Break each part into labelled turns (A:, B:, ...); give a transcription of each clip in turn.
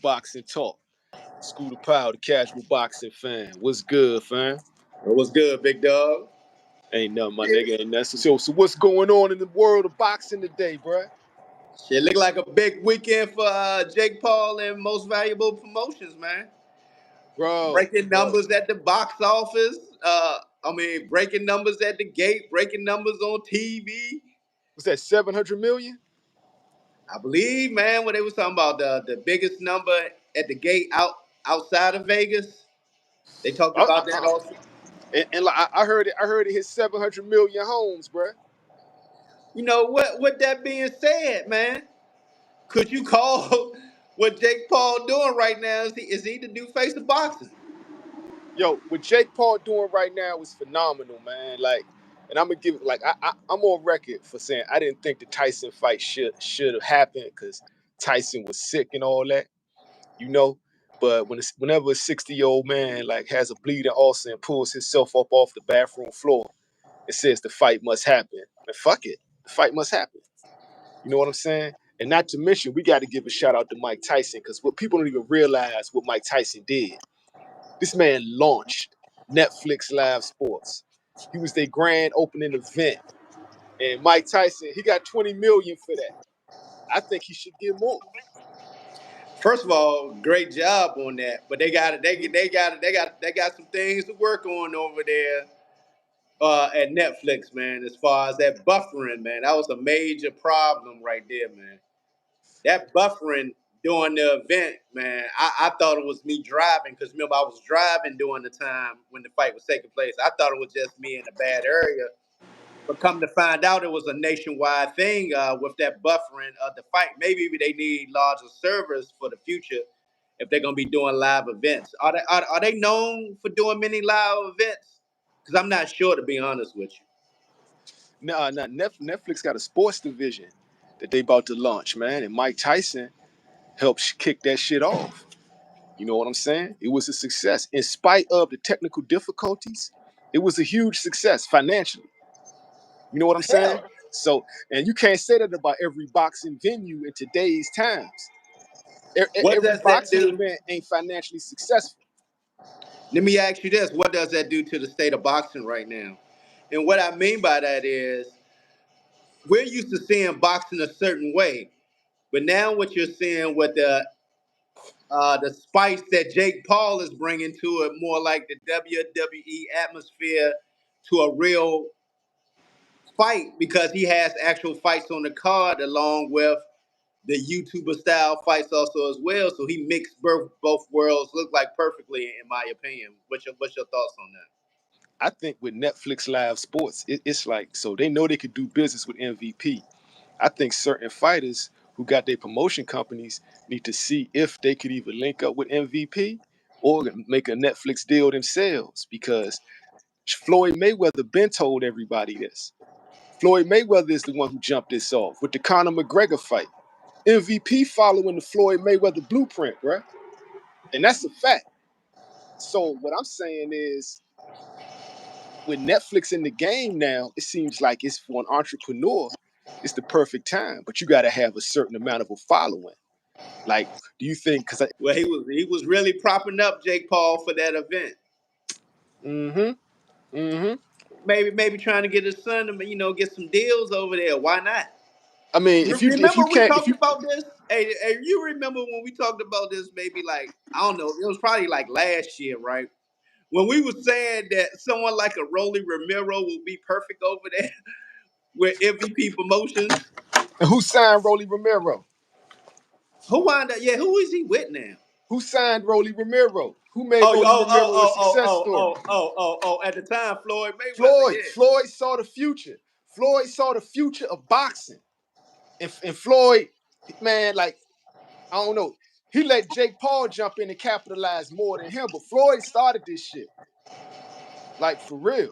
A: boxing talk. Scooter Powell, the casual boxing fan. What's good, fam?
B: What's good, big dog?
A: Ain't nothing, my nigga. Ain't nothing. So what's going on in the world of boxing today, bruh?
B: Shit, look like a big weekend for Jake Paul and Most Valuable Promotions, man.
A: Bro.
B: Breaking numbers at the box office. Breaking numbers at the gate. Breaking numbers on TV.
A: What's that, 700 million?
B: I believe, man, when they was talking about the biggest number at the gate outside of Vegas, they talked about that also.
A: And like, I heard it hit 700 million homes, bruh.
B: You know what? With that being said, man, could you call what Jake Paul doing right now? Is he the new face of boxing?
A: Yo, what Jake Paul doing right now is phenomenal, man. Like, and I'm gonna give it like I'm on record for saying I didn't think the Tyson fight should have happened because Tyson was sick and all that, you know. But whenever a 60-year-old man like has a bleeding ulcer and pulls himself up off the bathroom floor, it says the fight must happen. And fuck it, the fight must happen. You know what I'm saying? And not to mention, we got to give a shout out to Mike Tyson because what people don't even realize what Mike Tyson did. This man launched Netflix Live Sports. He was their grand opening event. And Mike Tyson, he got 20 million for that. I think he should get more.
B: First of all, great job on that. But they got some things to work on over there at Netflix, man. As far as that buffering, man, that was a major problem right there, man. That buffering during the event, man, I thought it was me driving because remember I was driving during the time when the fight was taking place. I thought it was just me in a bad area. But come to find out, it was a nationwide thing with that buffering of the fight. Maybe they need larger servers for the future if they're gonna be doing live events. Are they known for doing many live events? Because I'm not sure, to be honest with you.
A: Nah, Netflix got a sports division that they about to launch, man. And Mike Tyson helped kick that shit off. You know what I'm saying? It was a success. In spite of the technical difficulties, it was a huge success financially. You know what I'm saying?
B: Hell,
A: So, and you can't say that about every boxing venue in today's times.
B: what
A: Every
B: does that
A: boxing
B: do?
A: event ain't financially successful.
B: Let me ask you this: what does that do to the state of boxing right now? And what I mean by that is, we're used to seeing boxing a certain way, but now what you're seeing with the spice that Jake Paul is bringing to it, more like the WWE atmosphere to a real fight because he has actual fights on the card along with the YouTuber style fights also as well. So he mixed both worlds, look like perfectly in my opinion. What's your thoughts on that?
A: I think with Netflix Live Sports, it's like, so they know they could do business with MVP. I think certain fighters who got their promotion companies need to see if they could either link up with MVP or make a Netflix deal themselves because Floyd Mayweather been told everybody this. Floyd Mayweather is the one who jumped this off with the Conor McGregor fight. MVP following the Floyd Mayweather blueprint, bruh. And that's a fact. So what I'm saying is, with Netflix in the game now, it seems like it's for an entrepreneur, it's the perfect time. But you got to have a certain amount of a following. Like, do you think? Because
B: Well, he was really propping up Jake Paul for that event.
A: mm-hmm, mm-hmm.
B: Maybe trying to get his son to get some deals over there. Why not?
A: I mean, if you
B: Remember we
A: can't, if
B: talked
A: you
B: about this? Hey, you remember when we talked about this? Maybe like I don't know. It was probably like last year, right? When we were saying that someone like a Rolly Ramiro will be perfect over there with MVP promotions.
A: who signed Rolly Romero?
B: Who wound up? Yeah, who is he with now?
A: Who signed Rolly Romero? Who made
B: Oh,
A: Rolly
B: oh, oh,
A: Romero a
B: oh,
A: success
B: oh,
A: story?
B: oh, oh, oh, oh. At the time, Floyd Mayweather.
A: Floyd.
B: Yeah.
A: Floyd saw the future. Floyd saw the future of boxing. And Floyd, man, like, I don't know. He let Jake Paul jump in and capitalize more than him, but Floyd started this shit. Like, for real.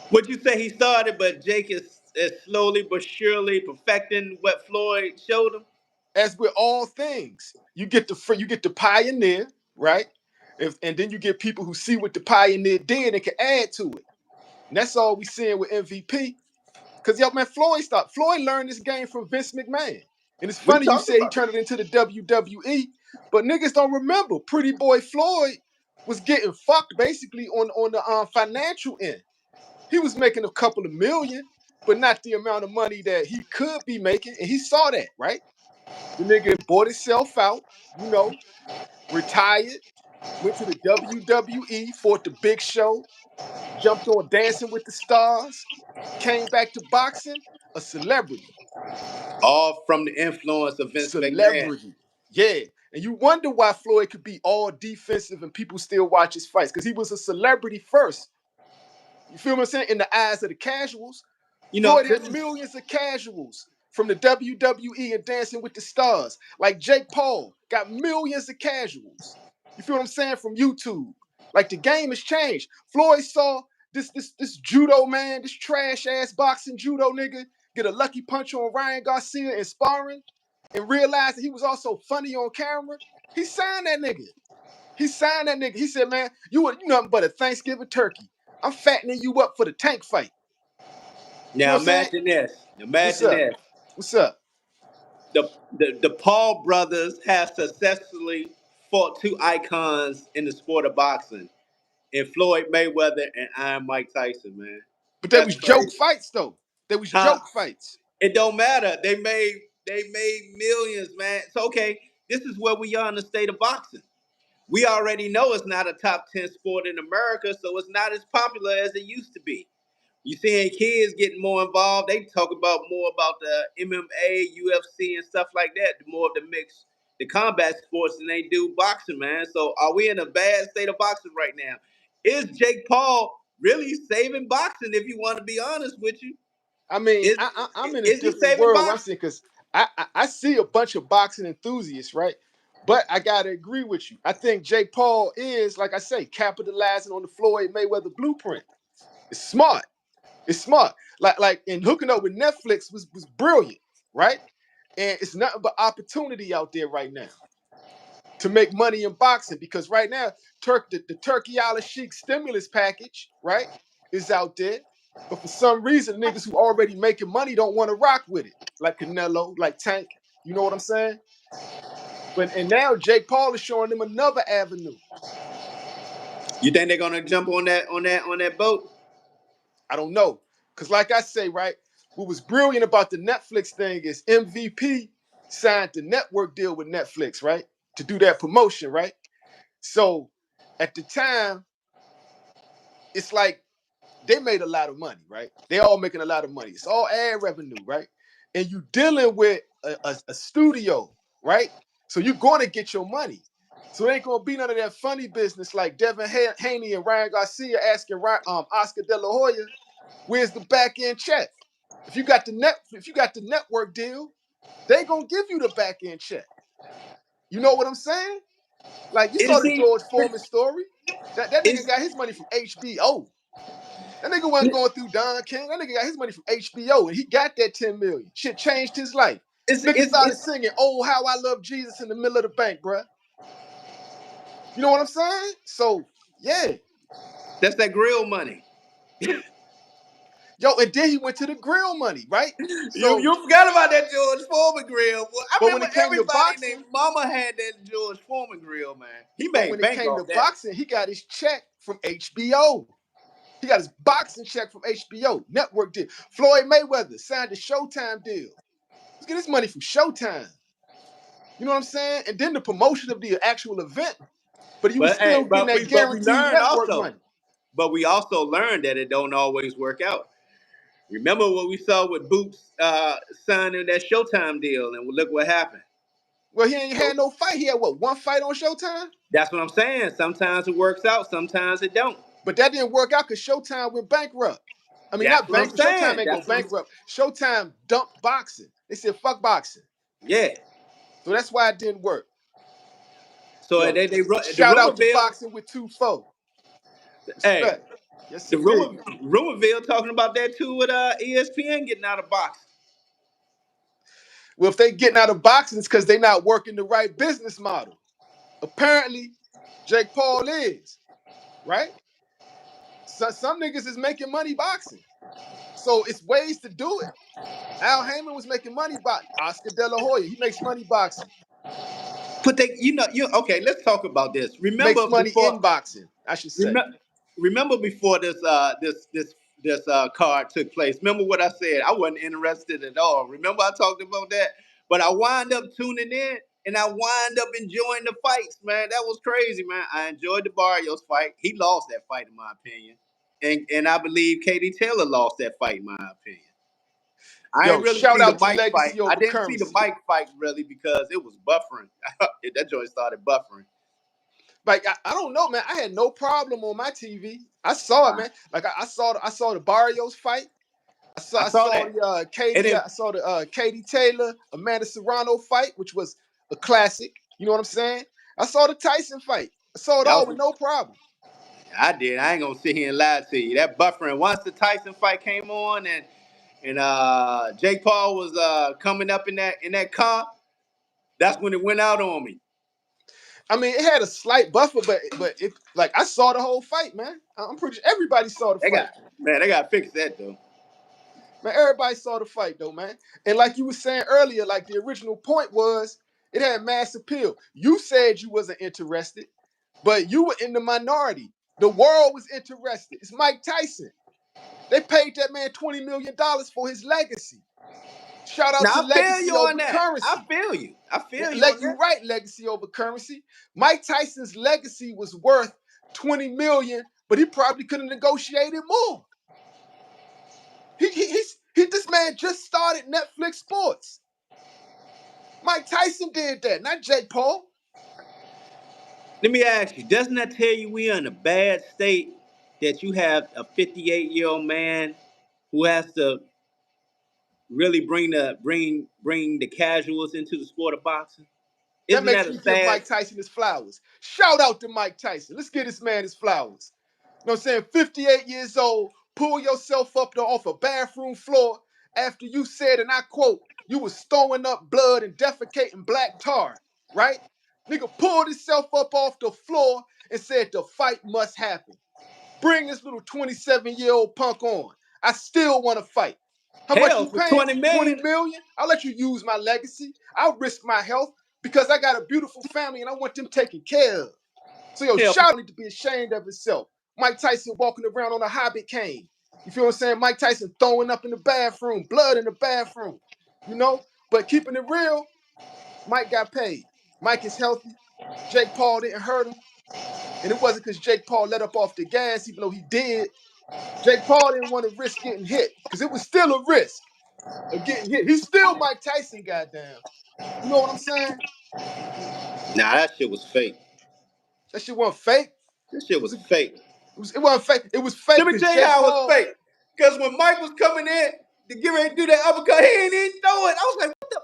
B: What you say he started, but Jake is slowly but surely perfecting what Floyd showed him.
A: As with all things, you get the pioneer, right? And then you get people who see what the pioneer did and can add to it. And that's all we seeing with MVP. Because, yo, man, Floyd learned this game from Vince McMahon. And it's
B: We
A: funny you
B: talked
A: said he
B: about
A: turned it into the WWE But niggas don't remember. Pretty boy Floyd was getting fucked basically on the financial end. He was making a couple of million, but not the amount of money that he could be making. And he saw that, right? The nigga bought himself out, you know, retired, went to the WWE, fought the big show, jumped on Dancing with the Stars, came back to boxing, a celebrity.
B: All from the influence of Vince McMahon.
A: Celebrity. Yeah. And you wonder why Floyd could be all defensive and people still watch his fights, because he was a celebrity first. You feel what I'm saying? In the eyes of the casuals,
B: You know,
A: Floyd
B: this
A: had
B: is
A: millions of casuals from the WWE and Dancing with the Stars. Like Jake Paul got millions of casuals. You feel what I'm saying? From YouTube. Like the game has changed. Floyd saw this judo man, this trash ass boxing judo nigga, get a lucky punch on Ryan Garcia in sparring, and realized that he was also funny on camera. He signed that nigga. He signed that nigga. He said, man, you nothing but a Thanksgiving turkey. I'm fattening you up for the tank fight. You know
B: now
A: what I'm saying?
B: imagine this.
A: What's
B: Imagine
A: up?
B: this.
A: What's up?
B: The Paul brothers have successfully fought two icons in the sport of boxing, in Floyd Mayweather and Iron Mike Tyson, man.
A: But they
B: That's
A: was joke
B: crazy.
A: fights though. They was
B: Huh?
A: joke fights.
B: It don't matter. They made millions, man. So okay, this is where we are in the state of boxing. We already know it's not a top 10 sport in America, so it's not as popular as it used to be. You seeing kids getting more involved. They talk about more about the MMA, UFC, and stuff like that. More of the mixed, the combat sports than they do boxing, man. So are we in a bad state of boxing right now? Is Jake Paul really saving boxing? If you want to be honest with you,
A: I mean,
B: is
A: I'm in a
B: is he
A: different
B: saving
A: world. I'm
B: boxing?
A: saying because I see a bunch of boxing enthusiasts, right? But I gotta agree with you. I think Jake Paul is, like I say, capitalizing on the Floyd Mayweather blueprint. It's smart. It's smart. Like and hooking up with Netflix was brilliant, right? And it's nothing but opportunity out there right now to make money in boxing, because right now, the Turkey Al Sheikh stimulus package, right, is out there. But for some reason, niggas who already making money don't want to rock with it. Like Canelo, like Tank. You know what I'm saying? But and now Jake Paul is showing them another avenue.
B: You think they're gonna jump on that boat?
A: I don't know. Cause like I say, right, what was brilliant about the Netflix thing is MVP signed the network deal with Netflix, right? To do that promotion, right? So at the time, it's like they made a lot of money, right? They all making a lot of money. It's all ad revenue, right? And you dealing with a studio, right? So you're going to get your money. So it ain't going to be none of that funny business like Devin Haney and Ryan Garcia asking Oscar De La Hoya, where's the back end check? If you got the network deal, they gonna give you the back end check. You know what I'm saying? Like you saw
B: Is
A: the
B: he?
A: George Foreman story. That nigga
B: Is
A: got his money from HBO. That nigga wasn't going through Don King. That nigga got his money from HBO, and he got that 10 million. Shit changed his life. Nigga started
B: is
A: singing "Oh How I Love Jesus" in the middle of the bank, bruh. You know what I'm saying? So yeah,
B: that's that grill money?
A: yo, and then he went to the grill money, right? So,
B: You forgot about that George Foreman grill. Well, I
A: but when
B: remember
A: it came to
B: everybody named
A: boxing,
B: Mama had that George Foreman grill, man. He
A: but
B: made
A: when it
B: bank
A: came to
B: off that.
A: boxing, he got his check from HBO. He got his boxing check from HBO. Network deal. Floyd Mayweather signed a Showtime deal. Let's get his money from Showtime. You know what I'm saying? And then the promotion of the actual event, but he was
B: But hey,
A: still getting that
B: but we
A: guaranteed
B: learned
A: network
B: also.
A: money.
B: But we also learned that it don't always work out. Remember what we saw with Boots signing that Showtime deal, and look what happened.
A: Well, he ain't
B: So
A: had no fight. He had what, one fight on Showtime?
B: that's what I'm saying. Sometimes it works out, sometimes it don't.
A: But that didn't work out because Showtime went bankrupt. I mean,
B: That's
A: not
B: what I'm
A: bankrupt. Showtime
B: saying.
A: ain't go
B: That's what I'm.
A: bankrupt. Showtime dumped boxing. They said, fuck boxing.
B: Yeah.
A: So that's why it didn't work.
B: So
A: Yo,
B: the
A: shout out
B: rumor
A: to
B: bill.
A: boxing with 2-4.
B: Hey,
A: Respect. Yes,
B: the
A: indeed.
B: rumorville talking about that too with ESPN getting out of boxing.
A: Well, if they getting out of boxing, it's because they not working the right business model. Apparently, Jake Paul is, right? So, some niggas is making money boxing. So it's ways to do it. Al Heyman was making money boxing. Oscar De La Hoya, he makes money boxing.
B: But okay. Let's talk about this.
A: Makes money in boxing, I should say.
B: Remember before this card took place. Remember what I said? I wasn't interested at all. Remember I talked about that, but I wind up tuning in and I wind up enjoying the fights. Man, that was crazy, man. I enjoyed the Barrios fight. He lost that fight, in my opinion, and I believe Katie Taylor lost that fight, in my opinion. I
A: Yo,
B: didn't really
A: shout
B: see the
A: out to
B: Mike fight.
A: Legacy
B: I
A: over
B: didn't see the
A: Currency.
B: Mike fight really because it was buffering. That joint started buffering.
A: Like I don't know, man. I had no problem on my TV. I saw it, man. Like I saw the Barrios fight.
B: I
A: I
B: saw
A: saw
B: that.
A: the
B: And
A: Katie.
B: then
A: I saw the Katie Taylor Amanda Serrano fight, which was a classic. You know what I'm saying? I saw the Tyson fight. I saw it
B: that
A: all
B: was
A: with no problem.
B: I did. I ain't gonna sit here and lie to you. That buffering. Once the Tyson fight came on and Jake Paul was coming up in that car, that's when it went out on me.
A: I mean, it had a slight buffer, but it like I saw the whole fight, man. I'm pretty sure everybody saw the fight.
B: They got to fix that though.
A: Man, everybody saw the fight though, man. And like you were saying earlier, like the original point was it had mass appeal. You said you wasn't interested, but you were in the minority. The world was interested. It's Mike Tyson. They paid that man $20 million for his legacy. Shout out
B: Now
A: to
B: I feel
A: Legacy
B: you on
A: over
B: that. I
A: Currency.
B: feel you. I feel you on
A: You
B: that.
A: right, Legacy over Currency. Mike Tyson's legacy was worth $20 million, but he probably could have negotiated more. This man just started Netflix Sports. Mike Tyson did that, not Jake Paul.
B: Let me ask you, doesn't that tell you we are in a bad state that you have a 58-year-old man who has to really bring the casuals into the sport of boxing?
A: That
B: Isn't that
A: makes
B: a
A: me give
B: sad?
A: Mike Tyson his flowers. Shout out to Mike Tyson. Let's give this man his flowers. You know what I'm saying? 58 years old, pull yourself up off a bathroom floor after you said, and I quote, you was throwing up blood and defecating black tar, right? Nigga pulled himself up off the floor and said the fight must happen. Bring this little 27-year-old punk on. I still want to fight. How much
B: Hell,
A: you
B: for
A: paying?
B: 20
A: 20
B: million.
A: million? I'll let you use my legacy. I'll risk my health because I got a beautiful family and I want them taken care of. So yo,
B: Hell, for,
A: Shout need to be ashamed of himself. Mike Tyson walking around on a hobbit cane. You feel what I'm saying? Mike Tyson throwing up in the bathroom, blood in the bathroom. You know? But keeping it real, Mike got paid. Mike is healthy. Jake Paul didn't hurt him. And it wasn't because Jake Paul let up off the gas, even though he did. Jake Paul didn't want to risk getting hit because it was still a risk of getting hit. He's still Mike Tyson, goddamn. You know what I'm saying?
B: nah, that shit was fake.
A: That shit wasn't fake.
B: This shit
A: It was
B: was fake.
A: it wasn't fake. It was fake
B: Let me
A: because
B: tell you
A: Jake
B: how it was
A: Paul.
B: fake. Because when Mike was coming in to get ready to do that uppercut, he ain't even throw it. I was like, what the?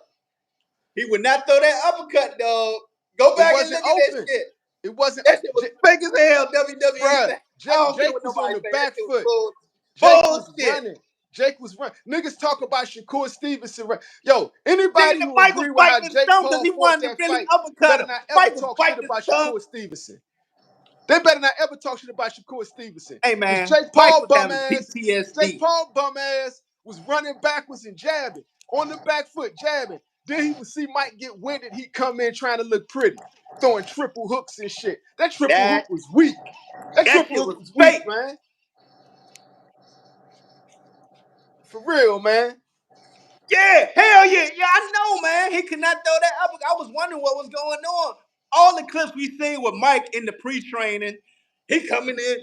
B: He would not throw that uppercut, dog. Go
A: It
B: back and
A: wasn't
B: look at that
A: open.
B: shit.
A: It wasn't,
B: That shit was fake as hell, WWE.
A: bruh.
B: I don't care
A: Jake
B: what
A: was on
B: nobody
A: the
B: say. That
A: back
B: shit
A: foot.
B: was
A: Jake was
B: bullshit.
A: running. Jake was running. Niggas talk about Shakur Stevenson. Yo, anybody
B: Nigga,
A: who
B: Mike was
A: agree with how
B: biting his
A: Jake
B: thumb because
A: Paul
B: he
A: fought
B: wanted to
A: that
B: really
A: fight
B: uppercut
A: better
B: him.
A: not ever
B: Mike was
A: talk shit
B: biting his
A: about
B: tongue.
A: Shakur Stevenson. They better not ever talk shit about Shakur Stevenson.
B: Hey,
A: Because
B: man, Mike was having
A: Jake
B: PTSD.
A: Paul bum ass was running backwards and jabbing. On the back foot, jabbing. Then he would see Mike get winded. He'd come in trying to look pretty. Throwing triple hooks and shit. That triple hook
B: That,
A: was weak. That
B: that
A: triple
B: shit
A: hook
B: was
A: was weak,
B: fake.
A: man. For real, man.
B: Yeah, hell yeah. Yeah, I know, man. He could not throw that up. I was wondering what was going on. All the clips we seen with Mike in the pre-training, he coming in,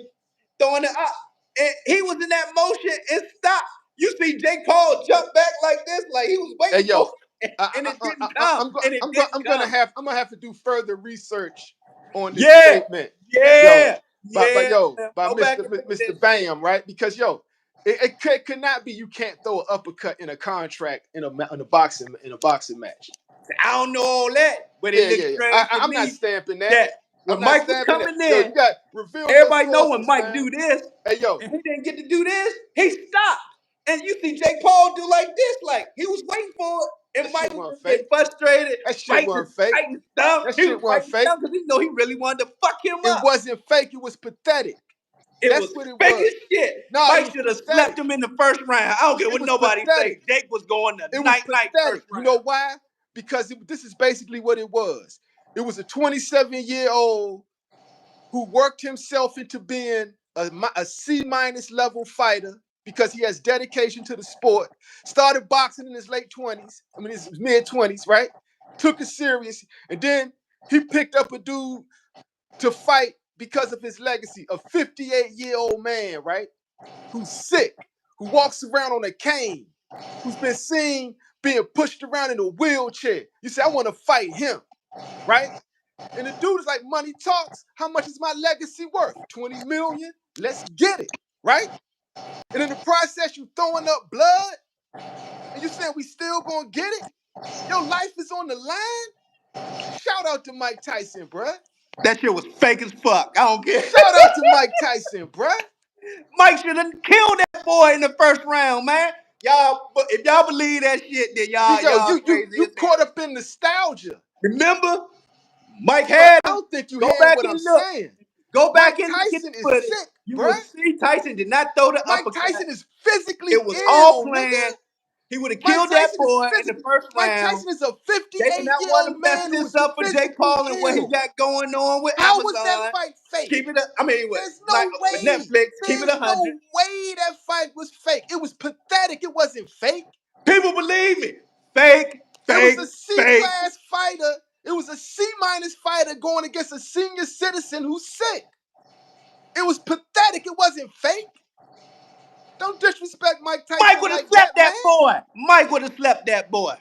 B: throwing it up. And he was in that motion and stopped. You see Jake Paul jump back like this, like he was
A: Hey,
B: waiting for
A: yo,
B: it. And it didn't come. And it didn't come.
A: I'm gonna have to do further research on this
B: Yeah,
A: statement, yo.
B: yeah,
A: But
B: yeah.
A: yo,
B: Man.
A: by
B: Go back and look at
A: Mr.
B: that shit.
A: Bam, right? Because yo, it could not be you can't throw an uppercut in a contract in a boxing match.
B: I don't know all that, but it looks
A: Yeah.
B: strange to
A: I'm not
B: me
A: stamping that.
B: that
A: I'm
B: when
A: not
B: Mike was
A: stamping that.
B: coming
A: Yo,
B: in,
A: you got reveal your
B: everybody know when
A: sources,
B: Mike
A: man.
B: do this,
A: Hey, yo,
B: and he didn't get to do this, he stopped. And you see Jake Paul do like this, like he was waiting for it. And
A: that
B: Mike
A: shit
B: was
A: wasn't
B: just getting
A: fake.
B: frustrated,
A: That shit wasn't fake.
B: biting his thumb.
A: That
B: He was
A: shit wasn't
B: biting his
A: fake.
B: thumb because he know he really wanted to fuck him
A: It
B: up.
A: wasn't fake. It was pathetic.
B: It
A: That's
B: was
A: what it
B: fake
A: was.
B: as shit.
A: No, it
B: Mike
A: was
B: should have
A: pathetic.
B: slept him in the first round. I don't care
A: It
B: what
A: was
B: nobody say.
A: pathetic.
B: Jake was going to
A: It was
B: night
A: pathetic.
B: first
A: You
B: round.
A: know why? Because this is basically what it was. It was a 27-year-old who worked himself into being a C- level fighter because he has dedication to the sport. Started boxing in his late 20s, his mid 20s, right? Took it serious, and then he picked up a dude to fight because of his legacy. A 58-year-old man, right? Who's sick, who walks around on a cane, who's been seen being pushed around in a wheelchair. You say, I want to fight him, right? And the dude is like, money talks. How much is my legacy worth? 20 million? Let's get it, right? And in the process, you throwing up blood, and you saying we still gonna get it? Your life is on the line? Shout out to Mike Tyson, bruh.
B: That shit was fake as fuck. I don't care.
A: Shout out to Mike Tyson, bruh.
B: Mike should have killed that boy in the first round, man. Y'all, if y'all believe that shit, then y'all crazy
A: You
B: as hell.
A: caught up in nostalgia.
B: Remember, Mike
A: Yo,
B: had
A: I
B: him.
A: don't think you
B: Go
A: heard
B: back
A: what I'm
B: and look.
A: saying.
B: Go
A: Mike
B: back and look at
A: Tyson
B: the
A: is
B: footage.
A: sick,
B: You will
A: bruh.
B: see Tyson did not throw the
A: Mike
B: uppercut.
A: Tyson is physically
B: It was all
A: ill, nigga.
B: planned. He would have
A: Mike
B: killed that
A: Tyson is
B: boy in the
A: physically.
B: first
A: Mike
B: round.
A: Tyson is a
B: They did not want
A: 58-year-old
B: to mess
A: man who
B: this
A: is
B: up for Jake
A: physically
B: Paul and what he
A: ill.
B: got going on with
A: How was that
B: Amazon.
A: fight fake?
B: Keep it up. I mean, what,
A: There's
B: like
A: no
B: with
A: way.
B: Netflix, keep it
A: There's
B: 100.
A: no way that fight was fake. It was pathetic. It wasn't fake.
B: People believe me. Fake,
A: It was
B: fake,
A: a
B: fake.
A: C-class fighter. It was a C- fighter going against a senior citizen who's sick. It was pathetic. It wasn't fake. Don't disrespect Mike
B: Mike
A: Tyson
B: would have
A: like that,
B: slept
A: man.
B: that boy. Mike would have slept that boy.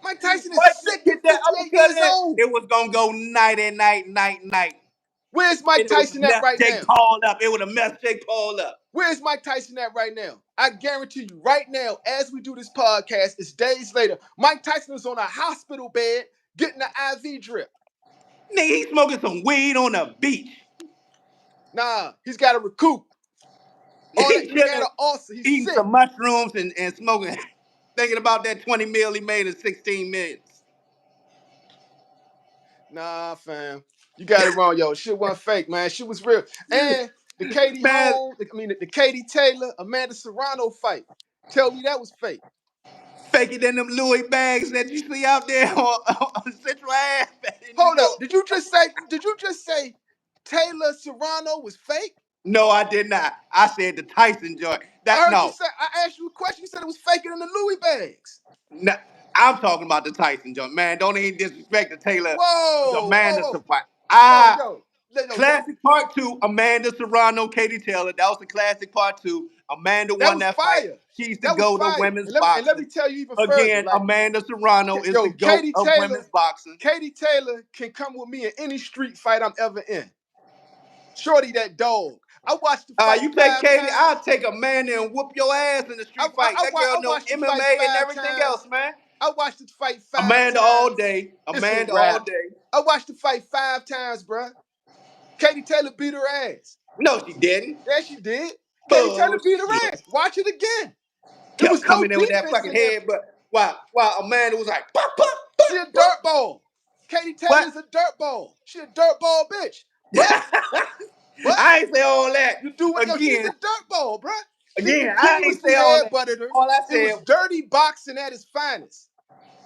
A: Mike Tyson is
B: Mike just
A: sick
B: get
A: at
B: that
A: 58
B: uppercut
A: years
B: in.
A: old.
B: It was gonna go night and night, night, night.
A: Where's Mike
B: And it would have
A: Tyson at
B: messed
A: right
B: Jake
A: now?
B: Paul up. It would have messed Jake Paul up.
A: Where's Mike Tyson at right now? I guarantee you, right now, as we do this podcast, it's days later. Mike Tyson is on a hospital bed getting an IV drip.
B: Nigga, he's smoking some weed on the beach.
A: Nah, he's got to recoup. All that
B: He's
A: he got
B: chilling,
A: an ulcer. He's
B: eating
A: sick.
B: some mushrooms and smoking, thinking about that 20 mil he made in 16 minutes.
A: Nah, fam, you got it wrong, yo. Shit wasn't fake, man. Shit was real. And the
B: Man,
A: the Katie Taylor, Amanda Serrano fight. Tell me that was fake.
B: faker than them Louis bags that you see out there on Central Ave in New
A: Hold up.
B: York.
A: Did you just say Taylor Serrano was fake?
B: No, I did not. I said the Tyson joint.
A: I
B: That
A: heard you
B: no,
A: say, I asked you a question. You said it was faker than the Louis bags.
B: no, I'm talking about the Tyson joint. Man, don't even disrespect the Taylor, the
A: Whoa,
B: Amanda
A: whoa,
B: Surprise.
A: whoa, yo.
B: Classic part two, Amanda Serrano, Katie Taylor. That was the classic part two. Amanda
A: That
B: won
A: was
B: that fight.
A: fire.
B: She's the
A: That was
B: GOAT of
A: fire.
B: women's
A: And let me
B: boxing.
A: tell you even further.
B: Again,
A: Like,
B: Amanda Serrano is the
A: yo,
B: GOAT of women's boxing.
A: Katie Taylor can come with me in any street fight I'm ever in. Shorty, that dog. I watched the fight
B: You take
A: 5
B: Katie, I'll
A: times.
B: take Amanda and whoop your ass in the street fight. That girl
A: I
B: know
A: watched the fight
B: MMA and
A: 5
B: everything else,
A: times.
B: man.
A: I watched the fight 5
B: Amanda all
A: times.
B: day.
A: It's a
B: Amanda all
A: wrap.
B: day.
A: I watched the fight 5 times, bruh. Katie Taylor beat her ass.
B: No, she didn't.
A: Yeah, she did. Katie Taylor beat her
B: Bullshit.
A: ass. Watch it again. It
B: Kept
A: was no
B: coming in with that
A: defense
B: fucking
A: in that.
B: head, but while Amanda was like, pop, pop,
A: She a
B: pop, pop.
A: dirt ball. Katie
B: What?
A: Taylor's a dirt ball. She a dirt ball bitch. But
B: I ain't say all that.
A: you do what? Yo, she's a
B: Again,
A: dirt ball, bruh. She
B: I ain't
A: continuously
B: say all that.
A: headbutted her.
B: All I
A: It was
B: said,
A: dirty boxing at its finest.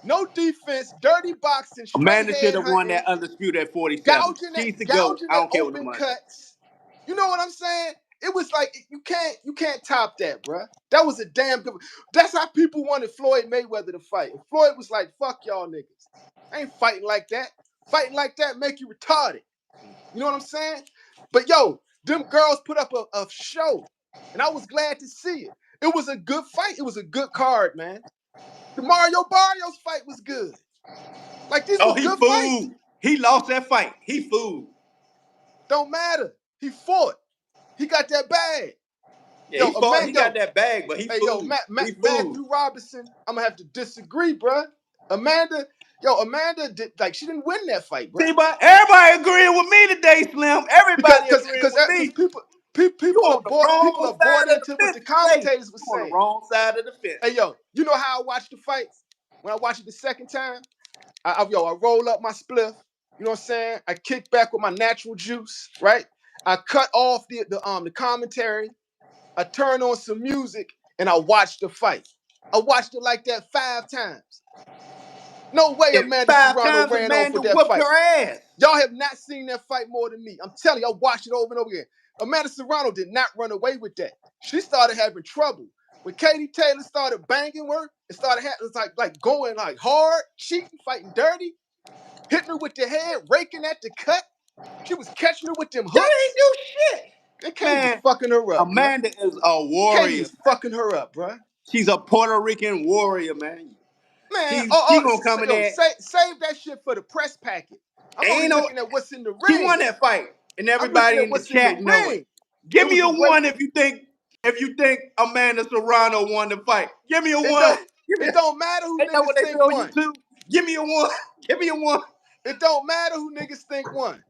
A: No defense, dirty boxing, straight
B: Amanda should
A: head
B: have won
A: hunting,
B: that undisputed at 47. She's the GOAT. I
A: at
B: don't care what
A: open
B: nobody says.
A: cuts. You know what I'm saying? It was like you can't top that, bruh. That was a damn good. That's how people wanted Floyd Mayweather to fight. And Floyd was like, "Fuck y'all niggas. I ain't fighting like that. Fighting like that make you retarded." You know what I'm saying? But yo, them girls put up a show, and I was glad to see it. It was a good fight. It was a good card, man. The Mario Barrios fight was good. Like, these
B: Oh,
A: was
B: he
A: good fights.
B: fooled. He lost that fight. He fooled.
A: Don't matter. He fought. He got that bag.
B: Yeah, he fought. He got that bag, but he
A: Hey,
B: fooled. He fooled.
A: Matthew Robinson, I'm gonna have to disagree, bruh. Amanda did, like, she didn't win that fight, bruh.
B: See, but everybody agreeing with me today, Slim. Everybody agreeing with
A: Because
B: me. You
A: people
B: on the wrong
A: are
B: side
A: bought
B: of the
A: into what
B: fence
A: the
B: today.
A: commentators were
B: You on the
A: saying.
B: wrong side of the fence.
A: Hey, yo, you know how I watched the fights? When I watched it the second time, I roll up my spliff. You know what I'm saying? I kick back with my natural juice, right? I cut off the commentary. I turn on some music and I watch the fight. I watched it like that 5 times. No way
B: And
A: Amanda
B: 5 times
A: Serrano ran off
B: Amanda
A: with that
B: whooped
A: fight.
B: her ass.
A: Y'all have not seen that fight more than me. I'm telling you, I watched it over and over again. Amanda Serrano did not run away with that. She started having trouble. When Katie Taylor started banging her, it started like going like hard, cheating, fighting dirty, hitting her with the head, raking at the cut. She was catching her with them
B: They ain't
A: hooks.
B: do shit.
A: And Katie was
B: Man,
A: fucking her up, man.
B: Amanda is a
A: Katie
B: warrior.
A: was fucking her up, bro.
B: She's a Puerto Rican warrior, man.
A: Man,
B: She gonna come in there.
A: save that shit for the press packet. I'm only
B: Ain't no.
A: looking at what's in the
B: She
A: ring.
B: won that fight, and
A: I'm looking
B: everybody
A: at
B: in the
A: what's in the
B: chat know it.
A: ring.
B: Give
A: It
B: me
A: was
B: a
A: a weight.
B: one if you think Amanda Serrano won the fight. Give me a
A: It
B: one.
A: don't.
B: Give me.
A: It don't matter who
B: Ain't that
A: niggas
B: what they
A: think
B: do on
A: won.
B: YouTube? Give me a one. Give me a one.
A: It don't matter who niggas think won.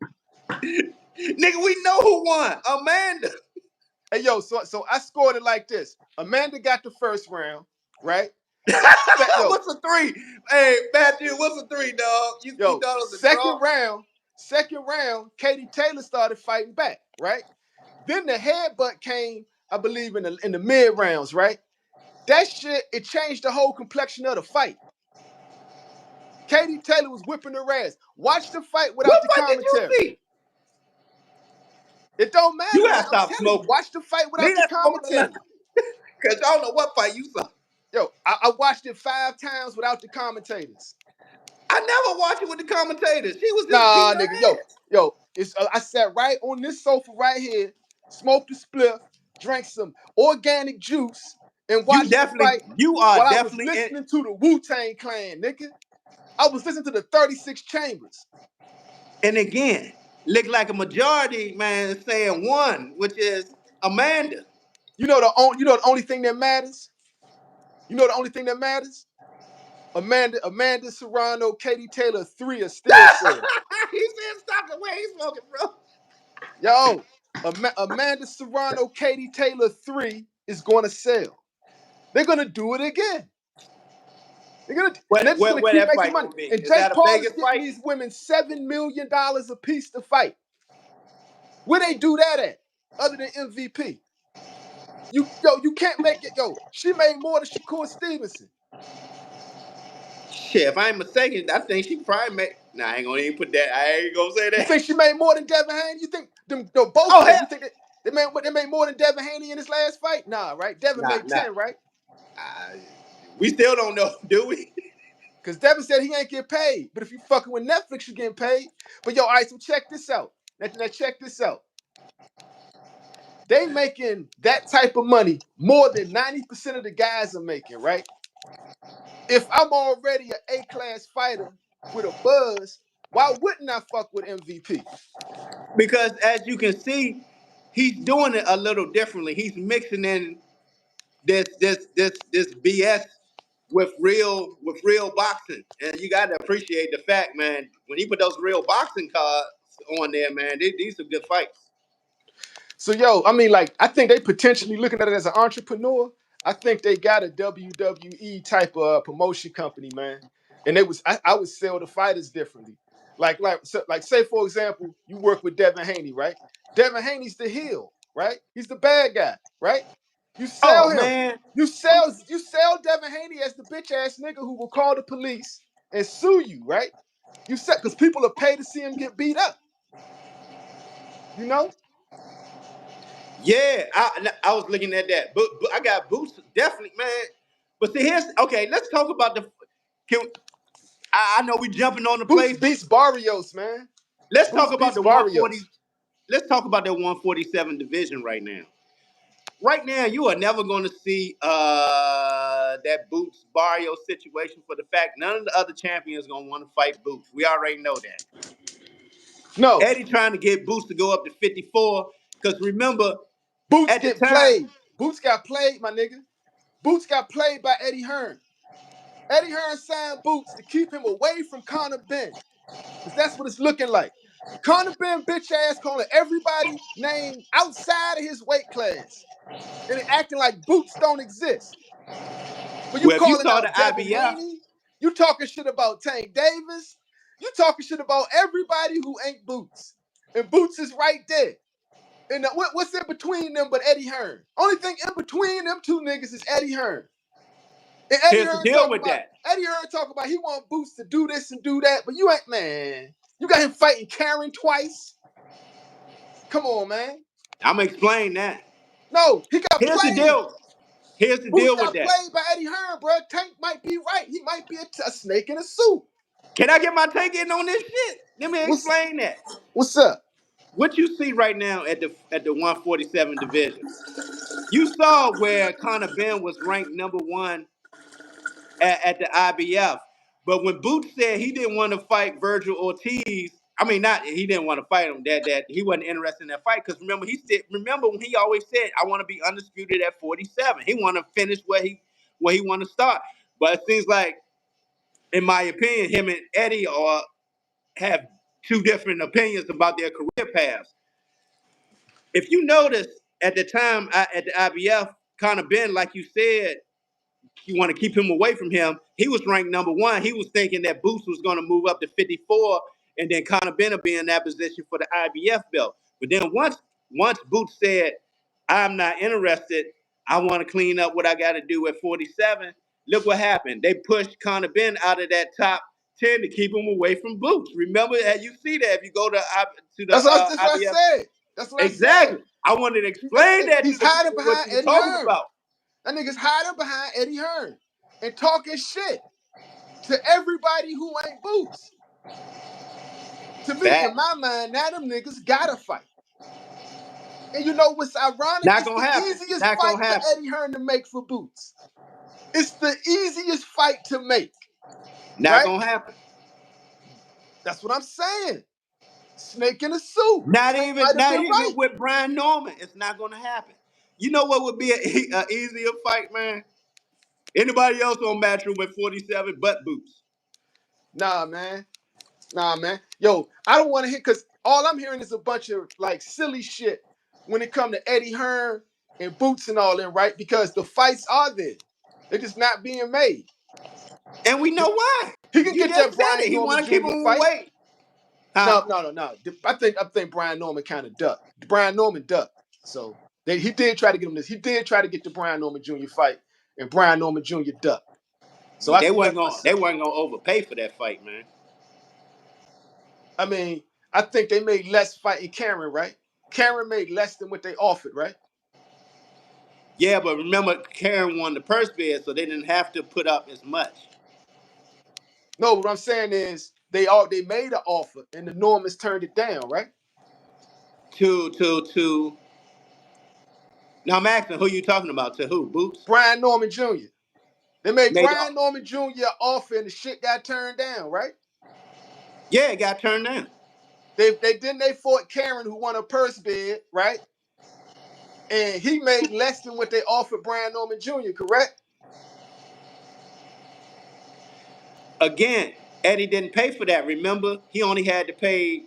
B: Nigga, we know who won. Amanda.
A: Hey yo, so I scored it like this. Amanda got the first round, right? Yo,
B: What's a three? Hey, Matthew, what's a three, dog? You thought it was a draw?
A: second round, Katie Taylor started fighting back, right? Then the headbutt came, I believe, in the mid rounds, right? That shit, it changed the whole complexion of the fight. Katie Taylor was whipping her ass. Watch the fight without
B: What
A: the
B: fight did you
A: commentary.
B: see?
A: It don't
B: You
A: matter, man.
B: gotta
A: I'm
B: stop
A: telling you,
B: smoking.
A: watch the fight without
B: Leave
A: the
B: that smoking alone.
A: commentary.
B: Cause I don't know what fight you saw.
A: Yo, I watched it 5 times without the commentators.
B: I never watched it with the commentators. She was just
A: Nah,
B: beating her
A: nigga,
B: ass.
A: it's I sat right on this sofa right here, smoked a spliff, drank some organic juice, and watched the fight
B: You are
A: while I was
B: definitely in.
A: listening to the Wu-Tang Clan, nigga. I was listening to the 36 Chambers.
B: And again, look like a majority, man, saying one, which is Amanda.
A: You know the only thing that matters? You know the only thing that matters? Amanda Serrano, Katie Taylor 3 are still sale.
B: He said, "Stop the way he's smoking, bro."
A: Yo, Amanda Serrano, Katie Taylor 3 is going to sell. They're going to do it again. And they're just gonna
B: Where
A: keep
B: that
A: making
B: fight
A: money.
B: gonna be?
A: And
B: Is that
A: Jake
B: a
A: Paul is
B: Vegas
A: getting
B: fight?
A: these women $7 million a piece to fight. Where they do that at? Other than MVP. You can't make it. Yo, she made more than Shakur Stevenson.
B: Shit, if I ain't mistaken, I think she probably made. Nah, I ain't gonna even put that. I ain't gonna say
A: You
B: that.
A: think she made more than Devin Haney? You think both
B: Oh
A: of them?
B: hell,
A: You think they made more than Devin Haney in his last fight? Nah, right? Devin
B: nah,
A: made
B: nah.
A: 10, right?
B: We still don't know, do we?
A: Because Devin said he ain't get paid. But if you fucking with Netflix, you getting paid. But yo, all right, so check this out. Now check this out. They making that type of money more than 90% of the guys are making, right? If I'm already an A-class fighter with a buzz, why wouldn't I fuck with MVP?
B: Because as you can see, he's doing it a little differently. He's mixing in this BS with real boxing, and you got to appreciate the fact, man. When he put those real boxing cards on there, man, these are good fights.
A: So yo, I mean, like, I think they potentially looking at it as an entrepreneur. I think they got a WWE type of promotion company, man. And I would sell the fighters differently. Like say for example, you work with Devin Haney, right? Devin Haney's the heel, right? He's the bad guy, right? You
B: Oh
A: sell him.
B: man,
A: You sell Devin Haney as the bitch ass nigga who will call the police and sue you, right? You said because people are paid to see him get beat up, you know?
B: yeah, I was looking at that, but I got Boots definitely, man. But see, here's okay. Let's talk about the. Can, I know we jumping on the
A: Boots
B: place.
A: beats Barrios, man.
B: Let's talk
A: Boots
B: about
A: beats
B: the 140.
A: Barrios.
B: Let's talk about that 147 division right now. Right now, you are never going to see that Boots Barrio situation for the fact none of the other champions going to want to fight Boots. We already know that.
A: No,
B: Eddie trying to get Boots to go up to 54 because remember,
A: Boots
B: at the
A: get
B: time,
A: played. Boots got played, my nigga. Boots got played by Eddie Hearn. Eddie Hearn signed Boots to keep him away from Conor Ben. Because that's what it's looking like. Conor Ben bitch ass calling everybody named outside of his weight class. And acting like Boots don't exist. But you
B: well, if you
A: calling
B: saw the
A: out Devin
B: IBF,
A: Haney, you talking shit about Tank Davis, you talking shit about everybody who ain't Boots. And Boots is right there. And what's in between them but Eddie Hearn? Only thing in between them two niggas is Eddie Hearn. And
B: Here's the deal with that.
A: Eddie Hearn talk about he want Boots to do this and do that, but you ain't, man. You got him fighting Karen twice. Come on, man.
B: I'm gonna explain that.
A: No, he got
B: Here's the
A: played.
B: deal. Here's the
A: Boots
B: deal with
A: got
B: that.
A: played by Eddie Hearn, bro. Tank might be right. He might be a snake in a suit.
B: Can I get my take in on this shit? Let me
A: What's
B: explain that.
A: what's up?
B: What you see right now at the 147 division, you saw where Conor Ben was ranked number one at the IBF. But when Boots said he didn't want to fight Virgil Ortiz, I mean, not he didn't want to fight him. That he wasn't interested in that fight because remember when he always said, "I want to be undisputed at 47." He want to finish where he want to start. But it seems like, in my opinion, him and Eddie have two different opinions about their career paths. If you notice at the time at the IBF, Conor Ben, like you said, you want to keep him away from him. He was ranked number one. He was thinking that Boots was going to move up to 54, and then Conor Ben will be in that position for the IBF belt. But then once Boots said, "I'm not interested. I want to clean up what I got to do at 47." Look what happened. They pushed Conor Ben out of that top 10 to keep him away from Boots. Remember, you see that if you go
A: That's what I
B: IBF.
A: said. That's what I said.
B: Exactly. I wanted to explain that to
A: He's
B: the
A: hiding
B: people what
A: behind
B: you were
A: Eddie
B: talking
A: Hearn.
B: about.
A: That nigga's hiding behind Eddie Hearn and talking shit to everybody who ain't Boots. To me, in my mind, now them niggas gotta fight. And you know what's ironic?
B: Not
A: It's
B: gonna
A: the
B: happen.
A: easiest
B: Not
A: fight
B: gonna
A: for
B: happen.
A: Eddie Hearn to make for Boots. It's the easiest fight to make,
B: Not
A: right?
B: gonna happen.
A: That's what I'm saying. Snake in a suit.
B: Not
A: Tank
B: even
A: might have
B: not
A: been
B: even
A: right.
B: with Brian Norman. It's not gonna happen. You know what would be a easier fight, man? Anybody else on Matchroom at 47 but Boots?
A: Nah, man. Nah, man. Yo, I don't want to hear because all I'm hearing is a bunch of like silly shit when it come to Eddie Hearn and Boots and all that, right? Because the fights are there. They're just not being made.
B: And we know why.
A: He can
B: You
A: get
B: just
A: that
B: said it.
A: Brian
B: He
A: Norman
B: want to keep
A: Jr.
B: him
A: fight.
B: away. Huh?
A: No. I think Brian Norman kind of ducked. Brian Norman ducked. So he did try to get him this. He did try to get the Brian Norman Jr. fight, and Brian Norman Jr. ducked. So I
B: They
A: think
B: weren't
A: that's
B: gonna they
A: myself.
B: weren't gonna overpay for that fight, man.
A: I mean, I think they made less fighting Karen, right? Karen made less than what they offered, right?
B: Yeah, but remember Karen won the purse bid, so they didn't have to put up as much.
A: No, what I'm saying is they made an offer and the Normans turned it down, right?
B: To now I'm asking who you talking about, to who? Boots?
A: Brian Norman Jr. They made
B: Made
A: Brian Norman Jr. an offer and the shit got turned down, right?
B: Yeah, it got turned down.
A: They fought Karen who won a purse bid, right? And he made less than what they offered Brian Norman Jr., correct?
B: Again, Eddie didn't pay for that. Remember, he only had to pay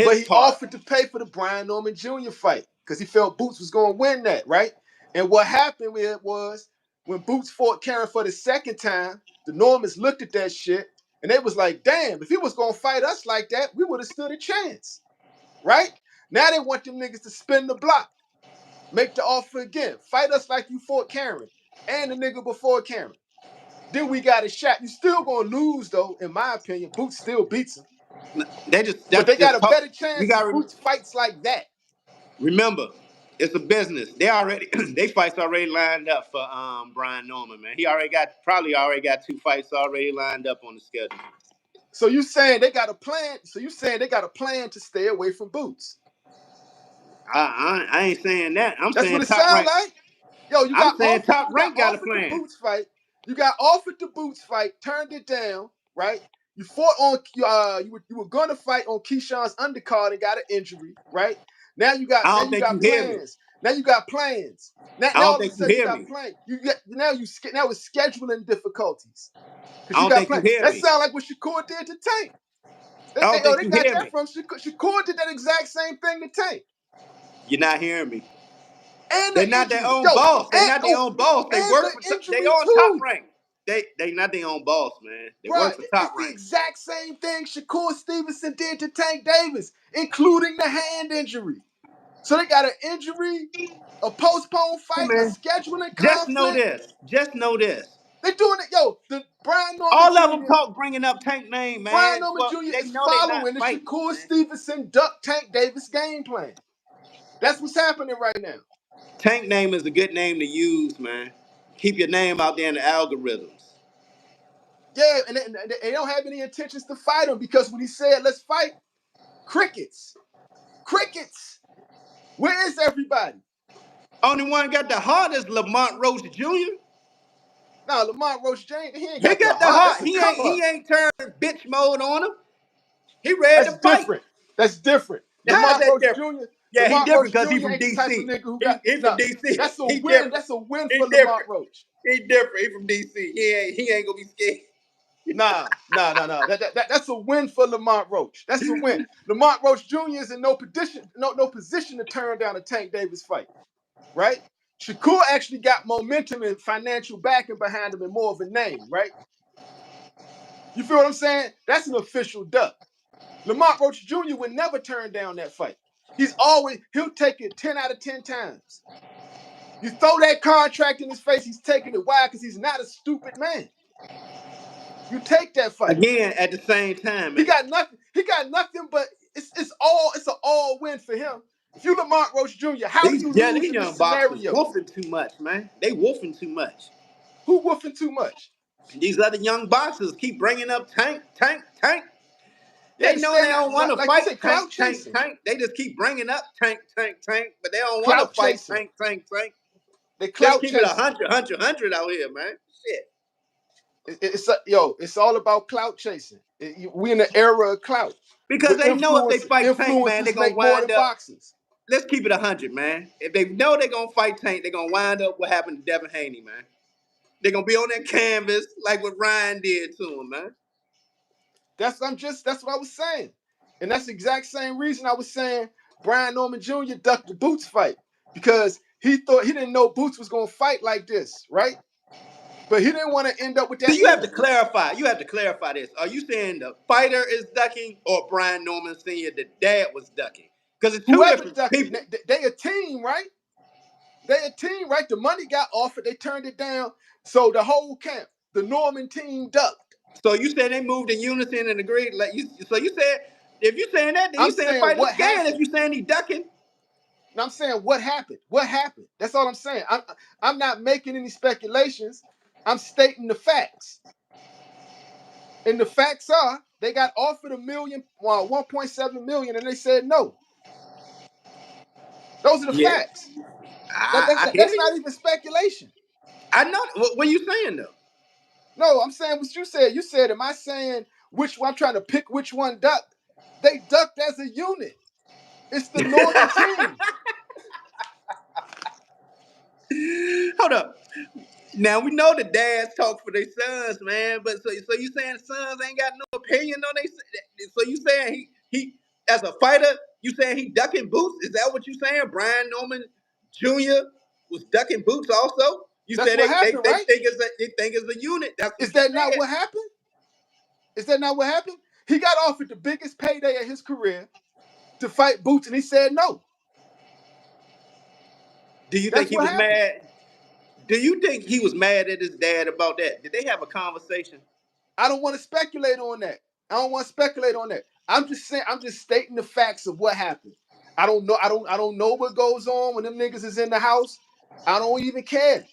A: But
B: his
A: he
B: part.
A: offered to pay for the Brian Norman Jr. fight because he felt Boots was going to win that, right? And what happened with it was when Boots fought Karen for the second time, the Normans looked at that shit and they was like, damn, if he was going to fight us like that, we would have stood a chance, right? Now they want them niggas to spin the block, make the offer again, fight us like you fought Karen and the nigga before Karen. Then we got a shot. You still going to lose, though, in my opinion. Boots still beats him.
B: They just
A: But they
B: that's
A: got
B: just
A: a
B: talk.
A: better
B: You
A: chance
B: got
A: if
B: to
A: Boots fights like that.
B: remember, it's a business. They already they fights already lined up for Brian Norman, man. He probably already got two fights already lined up on the schedule.
A: So you saying they got a plan? So you saying they got a plan to stay away from Boots?
B: I ain't saying that. I'm
A: That's what
B: saying
A: it
B: top
A: sounds
B: rank.
A: like. Yo, you
B: I'm
A: got
B: saying
A: offered.
B: top
A: You got
B: rank got a
A: offered the
B: plan.
A: Boots fight. You got offered the Boots fight. Turned it down. Right. You fought on. You were gonna fight on Keyshawn's undercard and got an injury. Right. Now you got.
B: I
A: Now
B: don't
A: you
B: think you
A: got
B: hear me.
A: plans. Now you got plans. Now,
B: I
A: now
B: don't
A: all of a
B: think you
A: sudden you
B: hear
A: got
B: me.
A: plans. Now it's scheduling difficulties because
B: I
A: you
B: don't
A: got
B: think you
A: plans.
B: hear
A: That
B: me.
A: sounds like what Shakur did to Tank.
B: I don't think
A: They
B: you
A: got
B: hear
A: that
B: me.
A: from Shakur. Shakur did that exact same thing to Tank.
B: You're not hearing me.
A: And
B: They're
A: the
B: not their
A: injury.
B: own
A: Yo,
B: boss. They're
A: and
B: not their own boss. They work for.
A: the
B: They
A: injury
B: on top
A: too.
B: rank. They not their own boss, man. They
A: Bruh,
B: work for top
A: it's the
B: rank.
A: exact same thing Shakur Stevenson did to Tank Davis, including the hand injury. So they got an injury, a postponed
B: Hey,
A: fight, a
B: man.
A: scheduling
B: Just know
A: conflict.
B: this. Just know this.
A: They doing it, yo. The Brian Norman
B: All of them
A: Jr.
B: talk bringing up Tank name,
A: Brian
B: man.
A: Norman
B: But
A: Jr.
B: they
A: is
B: know they not
A: following the
B: fighting,
A: Shakur
B: man.
A: Stevenson Duck Tank Davis game plan. That's what's happening right now.
B: Tank name is a good name to use, man. Keep your name out there in the algorithms.
A: Yeah, and they don't have any intentions to fight him because when he said, let's fight, crickets. Crickets. Where is everybody?
B: Only one got the heart is Lamont Roach Jr.
A: Now, Lamont Roach James, he ain't
B: He
A: got the
B: got the
A: heart. That's
B: heart.
A: a
B: He
A: come
B: ain't
A: up.
B: he ain't turned bitch mode on him. He ready
A: That's
B: to fight.
A: different. That's different.
B: How's
A: Lamont
B: that
A: Roach
B: different?
A: Jr.
B: Yeah, he
A: Lamont
B: different
A: Roach
B: because he
A: Jr.
B: from
A: ain't the type of
B: DC.
A: nigga who got
B: He from
A: no.
B: DC.
A: That's a
B: He
A: win.
B: different.
A: That's a win
B: He
A: for Lamont
B: different.
A: Roach.
B: He different. He from DC. He ain't gonna be scared.
A: Nah. That's a win for Lamont Roach. That's a win. Lamont Roach Jr. is in no position, no position to turn down a Tank Davis fight, right? Shakur actually got momentum and financial backing behind him and more of a name, right? You feel what I'm saying? That's an official duck. Lamont Roach Jr. would never turn down that fight. He'll take it 10 out of 10 times. You throw that contract in his face, he's taking it. Why? Because he's not a stupid man. You take that fight.
B: Again, at the same time,
A: He
B: man.
A: got nothing. He got nothing, but it's an all win for him. If you Lamont Roach Jr., how do you lose
B: These
A: in this
B: young boxers
A: scenario?
B: wolfing too much, man. They wolfing too much.
A: Who woofing too much?
B: These other young boxers keep bringing up Tank, Tank, Tank.
A: Yeah,
B: They
A: they
B: know they
A: stand
B: don't want to
A: like you
B: fight
A: said,
B: Tank,
A: clout
B: Tank,
A: chasing.
B: Tank. They just keep bringing up Tank, Tank, Tank, but they don't want to
A: Clout
B: fight
A: chasing.
B: Tank, Tank, Tank.
A: They
B: Let's
A: clout
B: keep it
A: chasing.
B: 100, 100, 100 out here, man. Shit.
A: It's all about clout chasing. We in the era of clout,
B: Because
A: where
B: they know if they fight Tank, man, they're
A: influencers
B: going to
A: make more
B: wind
A: than
B: up.
A: boxers.
B: Let's keep it 100, man. If they know they're going to fight Tank, they're going to wind up what happened to Devin Haney, man. They're going to be on that canvas like what Ryan did to him, man.
A: That's what I was saying, and that's the exact same reason I was saying Brian Norman Jr. ducked the Boots fight because he didn't know Boots was gonna fight like this, right? But he didn't want to end up with
B: So
A: that
B: you have to
A: end.
B: clarify. You have to clarify this. Are you saying the fighter is ducking or Brian Norman Sr., the dad was ducking? Because it's two
A: Whoever
B: different
A: ducked it,
B: people.
A: they a team, right? They a team, right? The money got offered, they turned it down. So the whole camp, the Norman team ducked.
B: So you said they moved in unison and agreed. Like you, so you said if you saying that, then
A: I'm
B: you saying
A: saying
B: fighter's
A: what
B: scared. If
A: happened.
B: you saying he ducking,
A: And I'm saying what happened. What happened? That's all I'm saying. I'm not making any speculations. I'm stating the facts. And the facts are they got offered 1.7 million, and they said no. Those are the
B: yeah,
A: facts. That, that,
B: I
A: that-
B: hear
A: that's
B: you.
A: not even speculation.
B: I know what you saying though.
A: No, I'm saying what you said. You said, am I saying which one? I'm trying to pick which one ducked. They ducked as a unit. It's the Norman team.
B: Hold up. Now we know the dads talk for their sons, man. But so you saying the sons ain't got no opinion on they? So you saying he as a fighter, you saying he ducking boots? Is that what you saying? Brian Norman Jr. was ducking boots also. You
A: That's
B: said
A: what happened,
B: they
A: right?
B: think it's a unit. That's
A: Is
B: what you
A: that not
B: said.
A: what happened? Is that not what happened? He got offered the biggest payday of his career to fight Boots, and he said no.
B: Do you think
A: That's
B: he
A: what
B: was
A: happened.
B: mad? Do you think he was mad at his dad about that? Did they have a conversation?
A: I don't want to speculate on that. I don't want to speculate on that. I'm just saying. I'm just stating the facts of what happened. I don't know. I don't know what goes on when them niggas is in the house. I don't even care.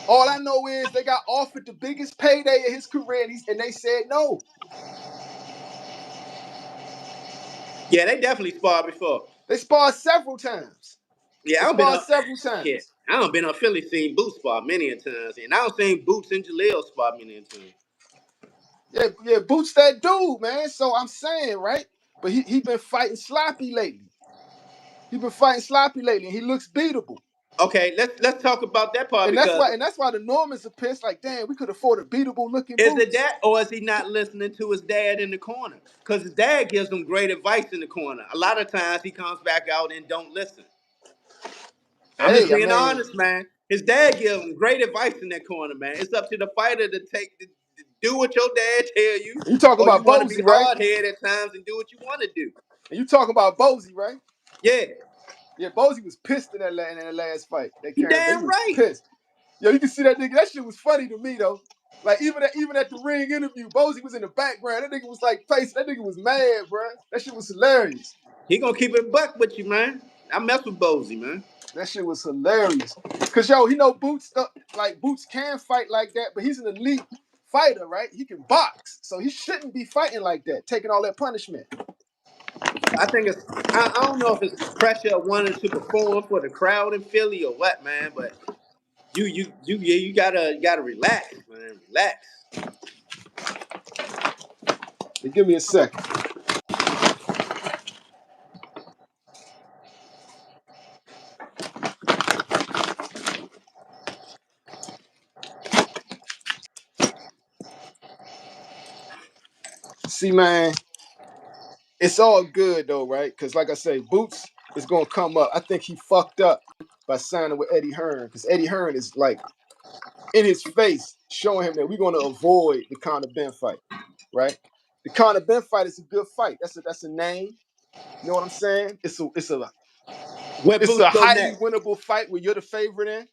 A: All I know is they got offered the biggest payday of his career, and they said no.
B: Yeah, they definitely sparred before.
A: They sparred several times.
B: Yeah,
A: They
B: I don't been
A: sparred
B: on
A: several
B: shit.
A: times.
B: I don't been on Philly seen Boots spot many a times, and I don't seen Boots and Jaleel spot many a times.
A: Yeah, Boots that dude, man. So I'm saying, right? But he been fighting sloppy lately. He been fighting sloppy lately, and he looks beatable.
B: Okay, let's talk about that part
A: And that's
B: because
A: why the Normans are pissed. Like, damn, we could afford a beatable looking
B: is it
A: Boots.
B: that or is he not listening to his dad in the corner? Because his dad gives him great advice in the corner. A lot of times he comes back out and don't listen. I'm just
A: Hey, I
B: being
A: mean,
B: honest, man. His dad gives him great advice in that corner, man. It's up to the fighter to do what your dad tell you,
A: you talking
B: or you
A: about
B: want to be
A: Bozy, right?
B: hard headed at times and do what you want to do.
A: And you talking about Bozy, right?
B: Yeah,
A: Yeah, Bozy was pissed in that last fight. That
B: you
A: Karen, he
B: damn
A: was
B: right.
A: pissed. Yo, you can see that nigga. That shit was funny to me though. Like even at the ring interview, Bozy was in the background. That nigga was like face. That nigga was mad, bro. That shit was hilarious.
B: He gonna keep it buck with you, man. I mess with Bozy, man.
A: That shit was hilarious. Cause yo, he know Boots like Boots can fight like that, but he's an elite fighter, right? He can box, so he shouldn't be fighting like that, taking all that punishment.
B: I think it's. I don't know if it's pressure of wanting to perform for the crowd in Philly or what, man. But you gotta relax, man. Relax.
A: But give me a second. See, man, it's all good though, right? Because like I say, Boots is gonna come up. I think he fucked up by signing with Eddie Hearn, because Eddie Hearn is like in his face showing him that we're gonna avoid the Conor Ben fight, right? The Conor Ben fight is a good fight. That's a name. You know what I'm saying?
B: Where
A: It's
B: Boots
A: a
B: go
A: highly
B: next?
A: winnable fight where you're the favorite in,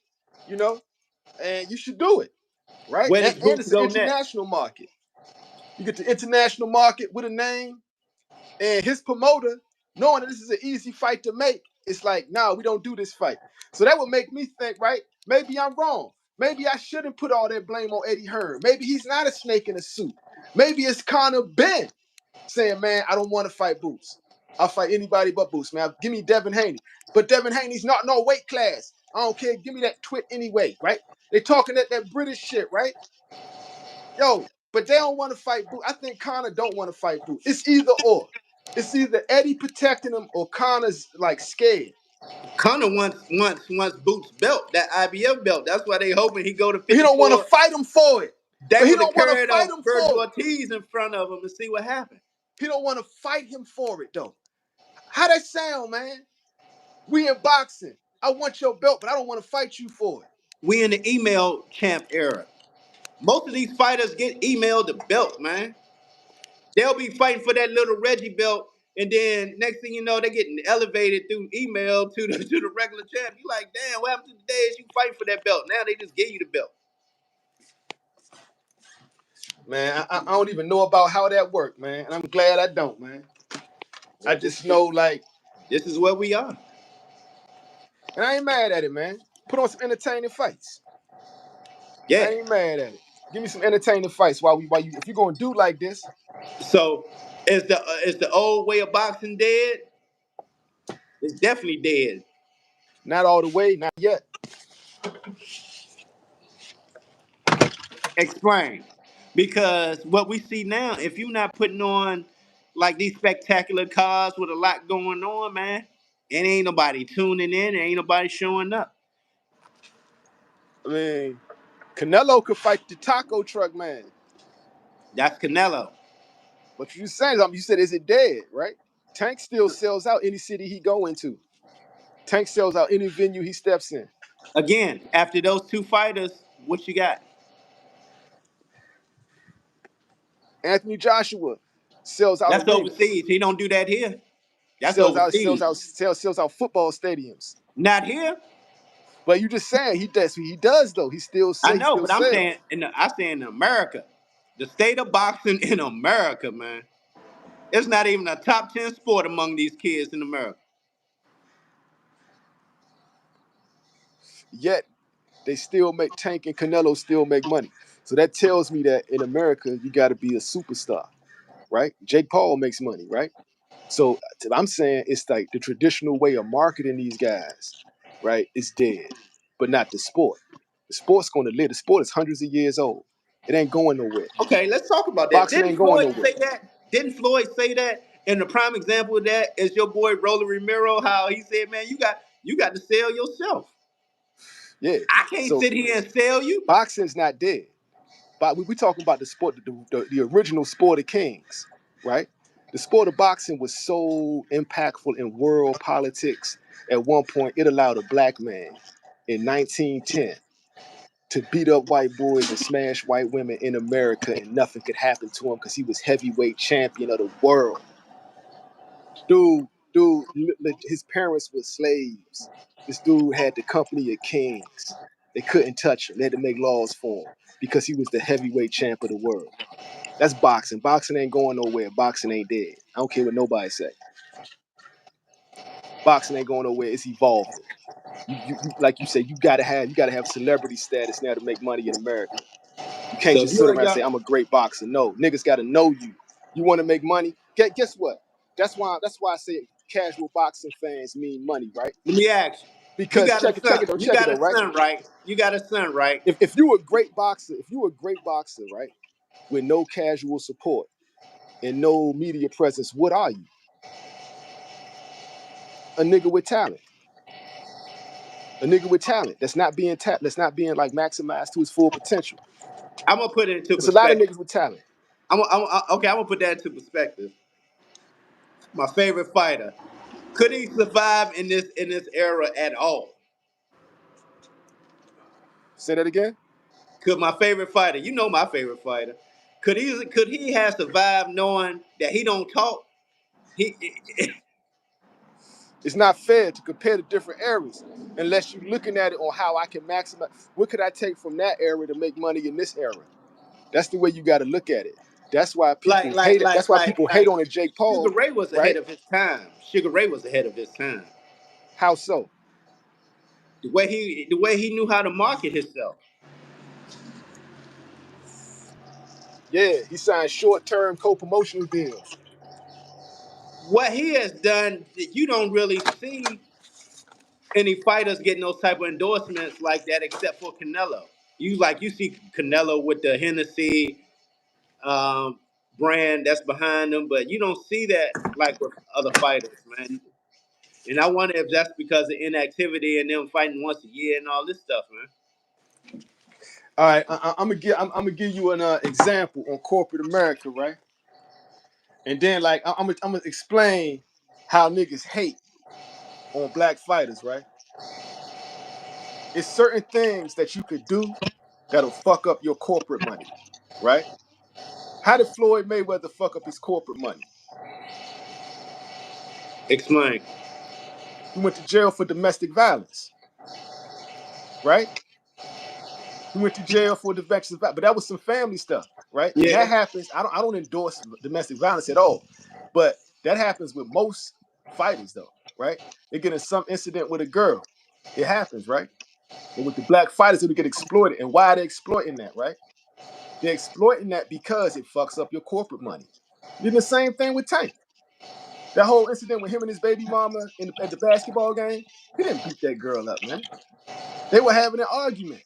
A: you know, and you should do it, right?
B: Where does
A: And
B: Boots
A: it's an
B: go next?
A: international market. You get the international market with a name, and his promoter, knowing that this is an easy fight to make, it's like, nah, we don't do this fight. So that would make me think, right? Maybe I'm wrong. Maybe I shouldn't put all that blame on Eddie Hearn. Maybe he's not a snake in a suit. Maybe it's Conor Ben saying, man, I don't want to fight Boots. I'll fight anybody but Boots, man. Give me Devin Haney. But Devin Haney's not no weight class. I don't care. Give me that twit anyway, right? They talking that British shit, right? Yo, but they don't want to fight Boots. I think Conor don't want to fight Boots. It's either or. It's either Eddie protecting him or Connor's like scared.
B: Conor wants Boots' belt, that IBF belt. That's why they hoping he go to
A: But he don't want to
B: 54.
A: fight him for it.
B: They
A: But he
B: would have
A: don't want to
B: carried
A: fight
B: a
A: him
B: Virgil
A: for it.
B: Ortiz in front of him and see what happened.
A: He don't want to fight him for it though. How that sound, man? We in boxing. I want your belt, but I don't want to fight you for it.
B: We in the email champ era. Most of these fighters get emailed the belt, man. They'll be fighting for that little Reggie belt, and then next thing you know, they're getting elevated through email to the regular champ. You like, damn, what happened to the days you fight for that belt? Now they just give you the belt.
A: Man, I don't even know about how that worked, man. And I'm glad I don't, man. I
B: Well,
A: just know, like,
B: this is where we are.
A: and I ain't mad at it, man. Put on some entertaining fights. I
B: Yeah.
A: ain't mad at it. Give me some entertaining fights while you if you're gonna do like this.
B: So is the old way of boxing dead? It's definitely dead.
A: Not all the way, not yet.
B: Explain. Because what we see now, if you're not putting on like these spectacular cars with a lot going on, man, it ain't nobody tuning in, it ain't nobody showing up.
A: I mean, Canelo could fight the taco truck man.
B: That's Canelo.
A: But you saying something, you said, is it dead, right? Tank still sells out any city he go into. Tank sells out any venue he steps in.
B: Again, after those two fighters, what you got?
A: Anthony Joshua sells out
B: That's
A: arenas.
B: overseas. He don't do that here. That's
A: Sells out, sells
B: overseas.
A: out, sells out football stadiums.
B: Not here.
A: But you just saying he does though.
B: I
A: He
B: know,
A: still
B: but I'm saying
A: sells.
B: I say in America, the state of boxing in America, man. It's not even a top 10 sport among these kids in America.
A: Yet they still make Tank and Canelo still make money. So that tells me that in America you got to be a superstar, right? Jake Paul makes money, right? So I'm saying it's like the traditional way of marketing these guys, right? Is dead, but not the sport. The sport's going to live. The sport is hundreds of years old. It ain't going nowhere.
B: Okay, let's talk about that.
A: Boxing
B: Didn't
A: ain't going
B: Floyd
A: nowhere.
B: say that? Didn't Floyd say that? And the prime example of that is your boy Roller Romero, how he said, man, you got to sell yourself.
A: Yeah.
B: I can't
A: So
B: sit here and sell you.
A: boxing's not dead. But we talking about the sport, the original sport of kings, right? The sport of boxing was so impactful in world politics. At one point, it allowed a black man in 1910 to beat up white boys and smash white women in America, and nothing could happen to him because he was heavyweight champion of the world. Dude, his parents were slaves. This dude had the company of kings. They couldn't touch him. They had to make laws for him because he was the heavyweight champ of the world. That's boxing. Boxing ain't going nowhere. Boxing ain't dead. I don't care what nobody say. Boxing ain't going nowhere. It's evolving. You like you said, you gotta have celebrity status now to make money in America. You can't
B: So
A: just
B: you
A: sit
B: ain't
A: around and
B: got.
A: say I'm a great boxer. No, niggas gotta know you. You want to make money? Guess what? That's why I say casual boxing fans mean money, right?
B: Let me ask you. You
A: Because
B: got a
A: check
B: son.
A: it though,
B: You
A: check it
B: got
A: though,
B: a
A: right?
B: son, right? You got a son, right?
A: If you a great boxer, right, with no casual support and no media presence, what are you? A nigga with talent. A nigga with talent that's not being like maximized to his full potential.
B: I'm gonna put it into
A: There's a lot of
B: perspective.
A: niggas with talent.
B: Okay, I'm gonna put that into perspective. My favorite fighter. Could he survive in this era at all?
A: Say that again.
B: Could my favorite fighter, you know my favorite fighter, could he have survived knowing that he don't talk? He
A: It's not fair to compare the different eras unless you're looking at it on how I can maximize. What could I take from that era to make money in this era? That's the way you got to look at it. That's why
B: like
A: people
B: like
A: hate it.
B: like
A: That's why
B: like
A: people hate
B: like
A: on a Jake
B: Sugar
A: Paul,
B: Ray was ahead
A: right?
B: of his time. Sugar Ray was ahead of his time.
A: How so?
B: The way he knew how to market himself.
A: Yeah, he signed short-term co-promotional deals.
B: What he has done, you don't really see any fighters getting those type of endorsements like that except for Canelo. You see Canelo with the Hennessy um, brand that's behind them, but you don't see that like with other fighters, man. And I wonder if that's because of inactivity and them fighting once a year and all this stuff, man.
A: All right, I'm gonna give you an example on corporate America, right? And then like I'm gonna explain how niggas hate on black fighters, right? It's certain things that you could do that'll fuck up your corporate money, right? How did Floyd Mayweather fuck up his corporate money?
B: Explain.
A: He went to jail for domestic violence, right? He went to jail for domestic violence, but that was some family stuff, right? And that
B: Yeah.
A: happens. I don't endorse domestic violence at all, but that happens with most fighters, though, right? They get in some incident with a girl. It happens, right? And with the black fighters, it'll get exploited. And why are they exploiting that, right? They're exploiting that because it fucks up your corporate money. Did the same thing with Tank. That whole incident with him and his baby mama at the basketball game, he didn't beat that girl up, man. They were having an argument.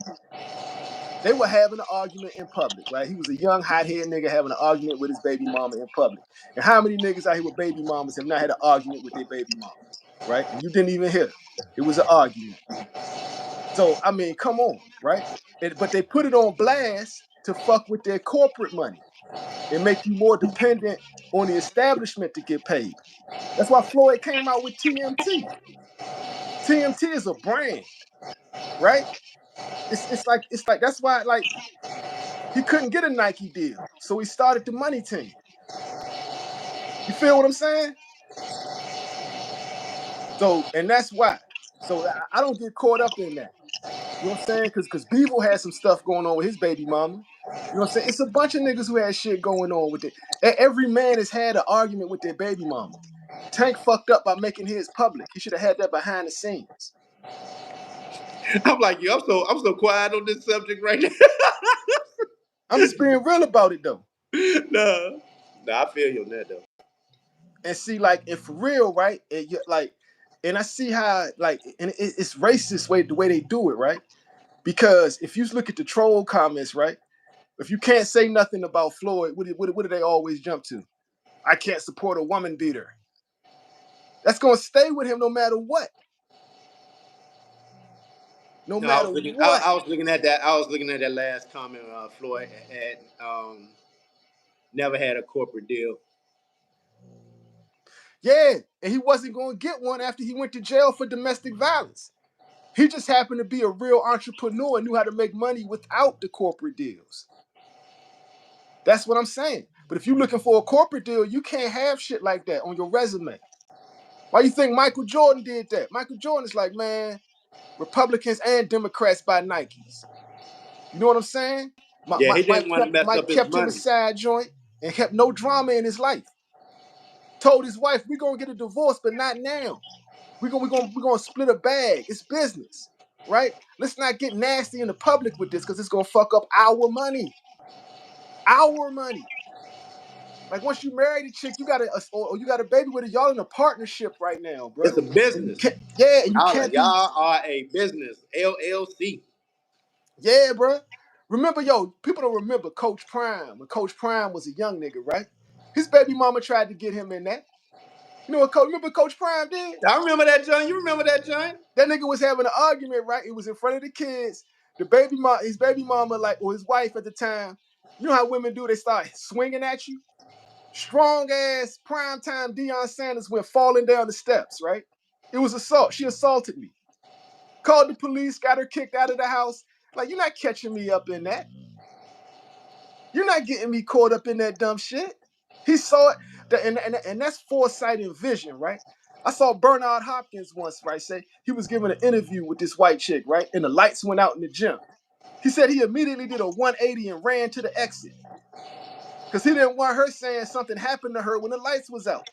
A: They were having an argument in public, right? He was a young, hot-headed nigga having an argument with his baby mama in public. And how many niggas out here with baby mamas have not had an argument with their baby mama, right? And you didn't even hear them. It was an argument. So, I mean, come on, right? But they put it on blast to fuck with their corporate money and make you more dependent on the establishment to get paid. That's why Floyd came out with TMT. TMT is a brand, right? It's like that's why like he couldn't get a Nike deal, so he started the money team. You feel what I'm saying? So and that's why. So I don't get caught up in that. You know what I'm saying? Because Bevel had some stuff going on with his baby mama. You know what I'm saying? It's a bunch of niggas who had shit going on with it. Every man has had an argument with their baby mama. Tank fucked up by making his public. He should have had that behind the scenes.
B: I'm like you. I'm so quiet on this subject right now.
A: I'm just being real about it though.
B: no, no, I feel you on that though.
A: And see, like, if for real, right? Like, and I see how, like, and it's racist the way they do it, right? Because if you look at the troll comments, right? If you can't say nothing about Floyd, what do they always jump to? I can't support a woman beater. That's gonna stay with him no matter what. No
B: No, I
A: matter
B: was looking.
A: what.
B: I was looking at that. I was looking at that last comment. Floyd had never had a corporate deal.
A: Yeah, and he wasn't gonna get one after he went to jail for domestic violence. He just happened to be a real entrepreneur and knew how to make money without the corporate deals. That's what I'm saying. But if you're looking for a corporate deal, you can't have shit like that on your resume. Why you think Michael Jordan did that? Michael Jordan is like, man, Republicans and Democrats buy Nikes. You know what I'm saying?
B: Yeah, he didn't want to mess
A: Mike
B: up his
A: kept him a
B: money.
A: side joint and kept no drama in his life. Told his wife, "We're gonna get a divorce, but not now. We're gonna split a bag. It's business, right? Let's not get nasty in the public with this because it's gonna fuck up our money. Our money. Like once you marry the chick, you got or you got a baby with her. Y'all in a partnership right now, bro.
B: It's a
A: And you
B: business.
A: can't, yeah, and you can't be,
B: Y'all are a business. LLC.
A: yeah, bro. Remember, people don't remember Coach Prime when Coach Prime was a young nigga, right? His baby mama tried to get him in that. You know what? Remember Coach Prime did?
B: I remember that joint. You remember that joint?
A: That nigga was having an argument, right? It was in front of the kids. His baby mama, like, or his wife at the time. You know how women do? They start swinging at you. Strong ass primetime Deion Sanders went falling down the steps, right? It was assault. She assaulted me. Called the police, got her kicked out of the house. Like, you're not catching me up in that. You're not getting me caught up in that dumb shit. He saw it, and that's foresight and vision, right? I saw Bernard Hopkins once, right? Say he was giving an interview with this white chick, right? And the lights went out in the gym. He said he immediately did a 180 and ran to the exit because he didn't want her saying something happened to her when the lights was out.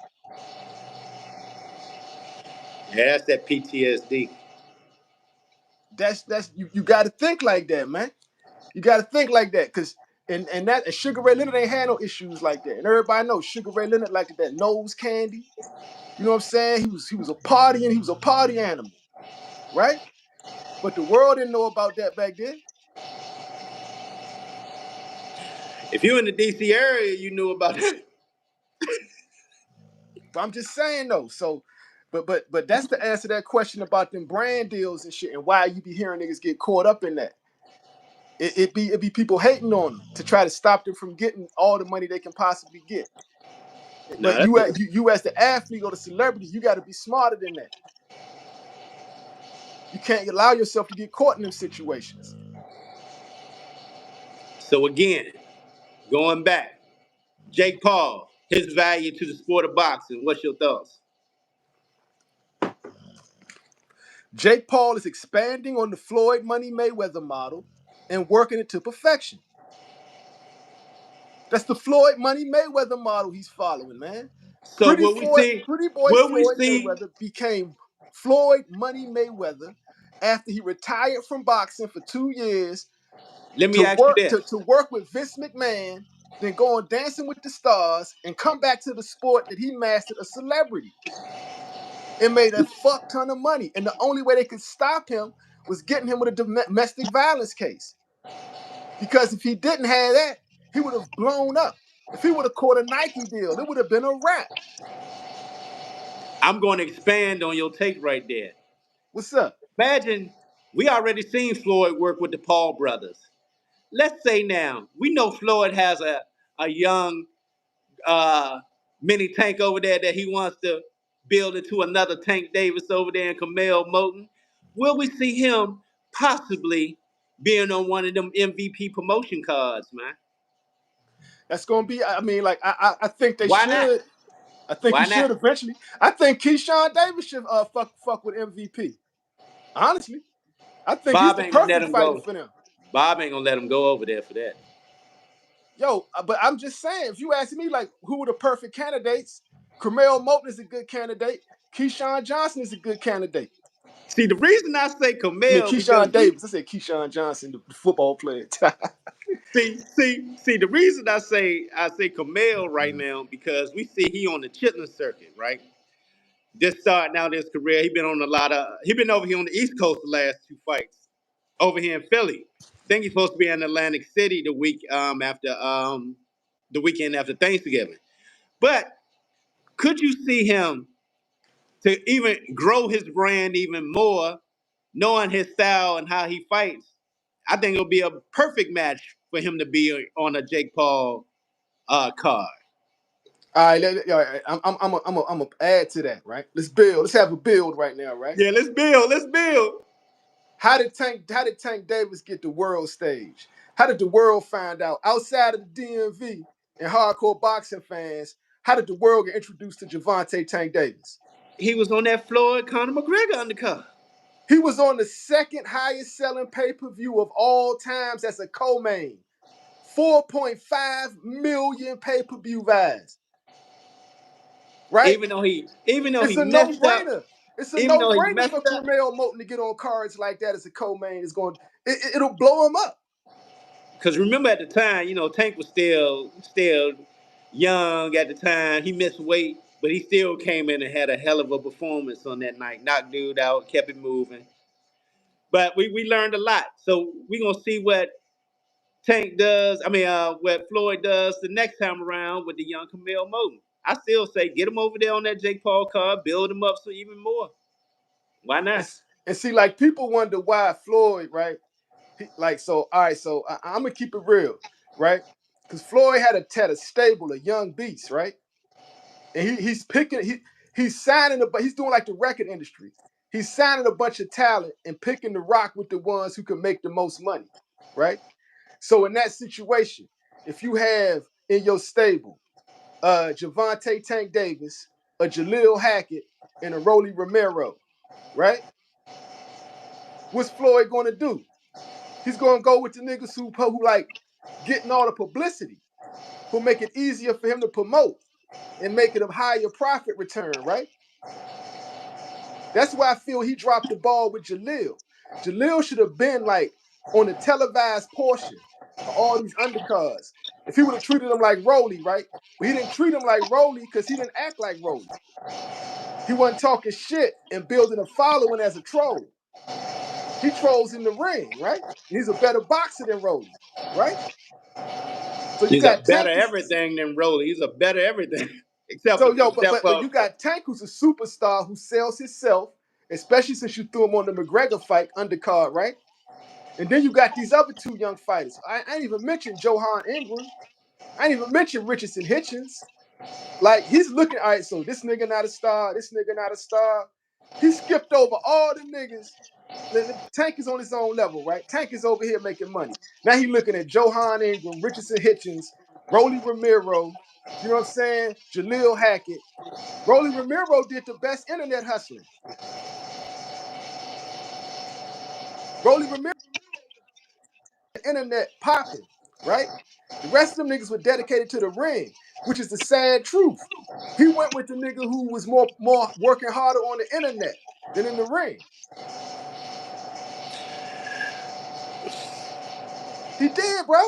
B: Yeah, that's that PTSD.
A: That's you got to think like that, man. You got to think like that because and Sugar Ray Leonard ain't had no issues like that. And everybody knows Sugar Ray Leonard liked that nose candy. You know what I'm saying? He was a party animal, right? But the world didn't know about that back then.
B: If you in the DC area, you knew about it.
A: But I'm just saying though. So, but that's the answer to that question about them brand deals and shit, and why you be hearing niggas get caught up in that. It be people hating on them to try to stop them from getting all the money they can possibly get.
B: No,
A: But
B: that's
A: you as the athlete or the celebrity, you got to be smarter than that. You can't allow yourself to get caught in them situations.
B: so again, going back, Jake Paul, his value to the sport of boxing. What's your thoughts?
A: Jake Paul is expanding on the Floyd Money Mayweather model and working it to perfection. That's the Floyd Money Mayweather model he's following, man.
B: So will we see?
A: Pretty boy
B: Will we
A: Floyd
B: see?
A: Mayweather became Floyd Money Mayweather after he retired from boxing for 2 years
B: Let me
A: to
B: ask you
A: work
B: this.
A: to work with Vince McMahon, then go on Dancing with the Stars and come back to the sport that he mastered a celebrity. It made a fuck ton of money. And the only way they could stop him was getting him with a domestic violence case. Because if he didn't have that, he would have blown up. If he would have caught a Nike deal, it would have been a wrap.
B: I'm going to expand on your take right there.
A: What's up?
B: Imagine we already seen Floyd work with the Paul brothers. Let's say now we know Floyd has a young uh, mini tank over there that he wants to build into another Tank Davis over there in Kamel Moton. Will we see him possibly being on one of them MVP promotion cards, man?
A: That's gonna be. I mean, like I think they
B: Why not?
A: should. I think he
B: Why not?
A: should eventually. I think Keyshawn Davis should fuck with MVP. Honestly, I think he's
B: Bob
A: the
B: ain't gonna let
A: perfect
B: him
A: fighter
B: go.
A: for them.
B: Bob ain't gonna let him go over there for that.
A: Yo, but I'm just saying, if you ask me, like, who are the perfect candidates? Kamel Moton is a good candidate. Keyshawn Johnson is a good candidate.
B: See, the reason I say
A: I mean,
B: Kamel because
A: Keyshawn Davis. I said Keyshawn Johnson, the football player.
B: see the reason I say Kamel right now because we see he on the chitlin circuit, right? Just starting out his career, he been over here on the East Coast the last two fights. Over here in Philly. I think he's supposed to be in Atlantic City after the weekend after Thanksgiving. But could you see him to even grow his brand even more, knowing his style and how he fights? I think it'll be a perfect match for him to be on a Jake Paul card.
A: All right, all right. I'm gonna add to that, right? Let's build. Let's have a build right now, right?
B: Yeah, let's build. Let's build.
A: How did Tank Davis get the world stage? How did the world find out outside of the DMV and hardcore boxing fans? How did the world get introduced to Javante Tank Davis?
B: He was on that Floyd Conor McGregor undercard.
A: He was on the second highest selling pay-per-view of all times as a co-main. 4.5 million pay-per-view buys. Right?
B: Even though he
A: It's a
B: messed up,
A: no-brainer. It's a
B: even though he
A: no-brainer
B: messed
A: for
B: up.
A: Carmel Moulton to get on cards like that as a co-main. It'll blow him up.
B: Because remember at the time, Tank was still young at the time. He missed weight, but he still came in and had a hell of a performance on that night. Knocked dude out, kept it moving. But we learned a lot. So we're gonna see what Tank does. I mean, what Floyd does the next time around with the young Camille Moten. I still say get him over there on that Jake Paul card, build him up so even more. Why
A: And,
B: not?
A: and see, like people wonder why Floyd, right? All right, so I'm gonna keep it real, right? Because Floyd had a stable, a young beast, right? And he's signing but he's doing like the record industry. He's signing a bunch of talent and picking the rock with the ones who can make the most money, right? So in that situation, if you have in your stable Javante Tank Davis, a Jaleel Hackett, and a Rolly Romero, right? What's Floyd gonna do? He's gonna go with the niggas who like getting all the publicity, who make it easier for him to promote and make it a higher profit return, right? That's why I feel he dropped the ball with Jaleel. Jaleel should have been like on the televised portion of all these undercards. If he would have treated him like Rolly, right? But he didn't treat him like Rolly because he didn't act like Rolly. He wasn't talking shit and building a following as a troll. He trolls in the ring, right? And he's a better boxer than Rolly, right? So you
B: He's a
A: got
B: better
A: Tank.
B: everything than Rolly. He's a better everything. Except for
A: So
B: the
A: yo,
B: step
A: but
B: up.
A: you got Tank, who's a superstar who sells himself, especially since you threw him on the McGregor fight undercard, right? And then you got these other two young fighters. I ain't even mentioned Johan Ingram. I ain't even mentioned Richardson Hitchens. Like he's looking, all right, so this nigga not a star, this nigga not a star. He skipped over all the niggas. Tank is on his own level, right? Tank is over here making money. Now he looking at Johan Ingram, Richardson Hitchens, Rolly Romero, you know what I'm saying? Jaleel Hackett. Rolly Romero did the best internet hustling. Rolly Romero internet popping, right? The rest of them niggas were dedicated to the ring, which is the sad truth. He went with the nigga who was more working harder on the internet than in the ring. He did, bro.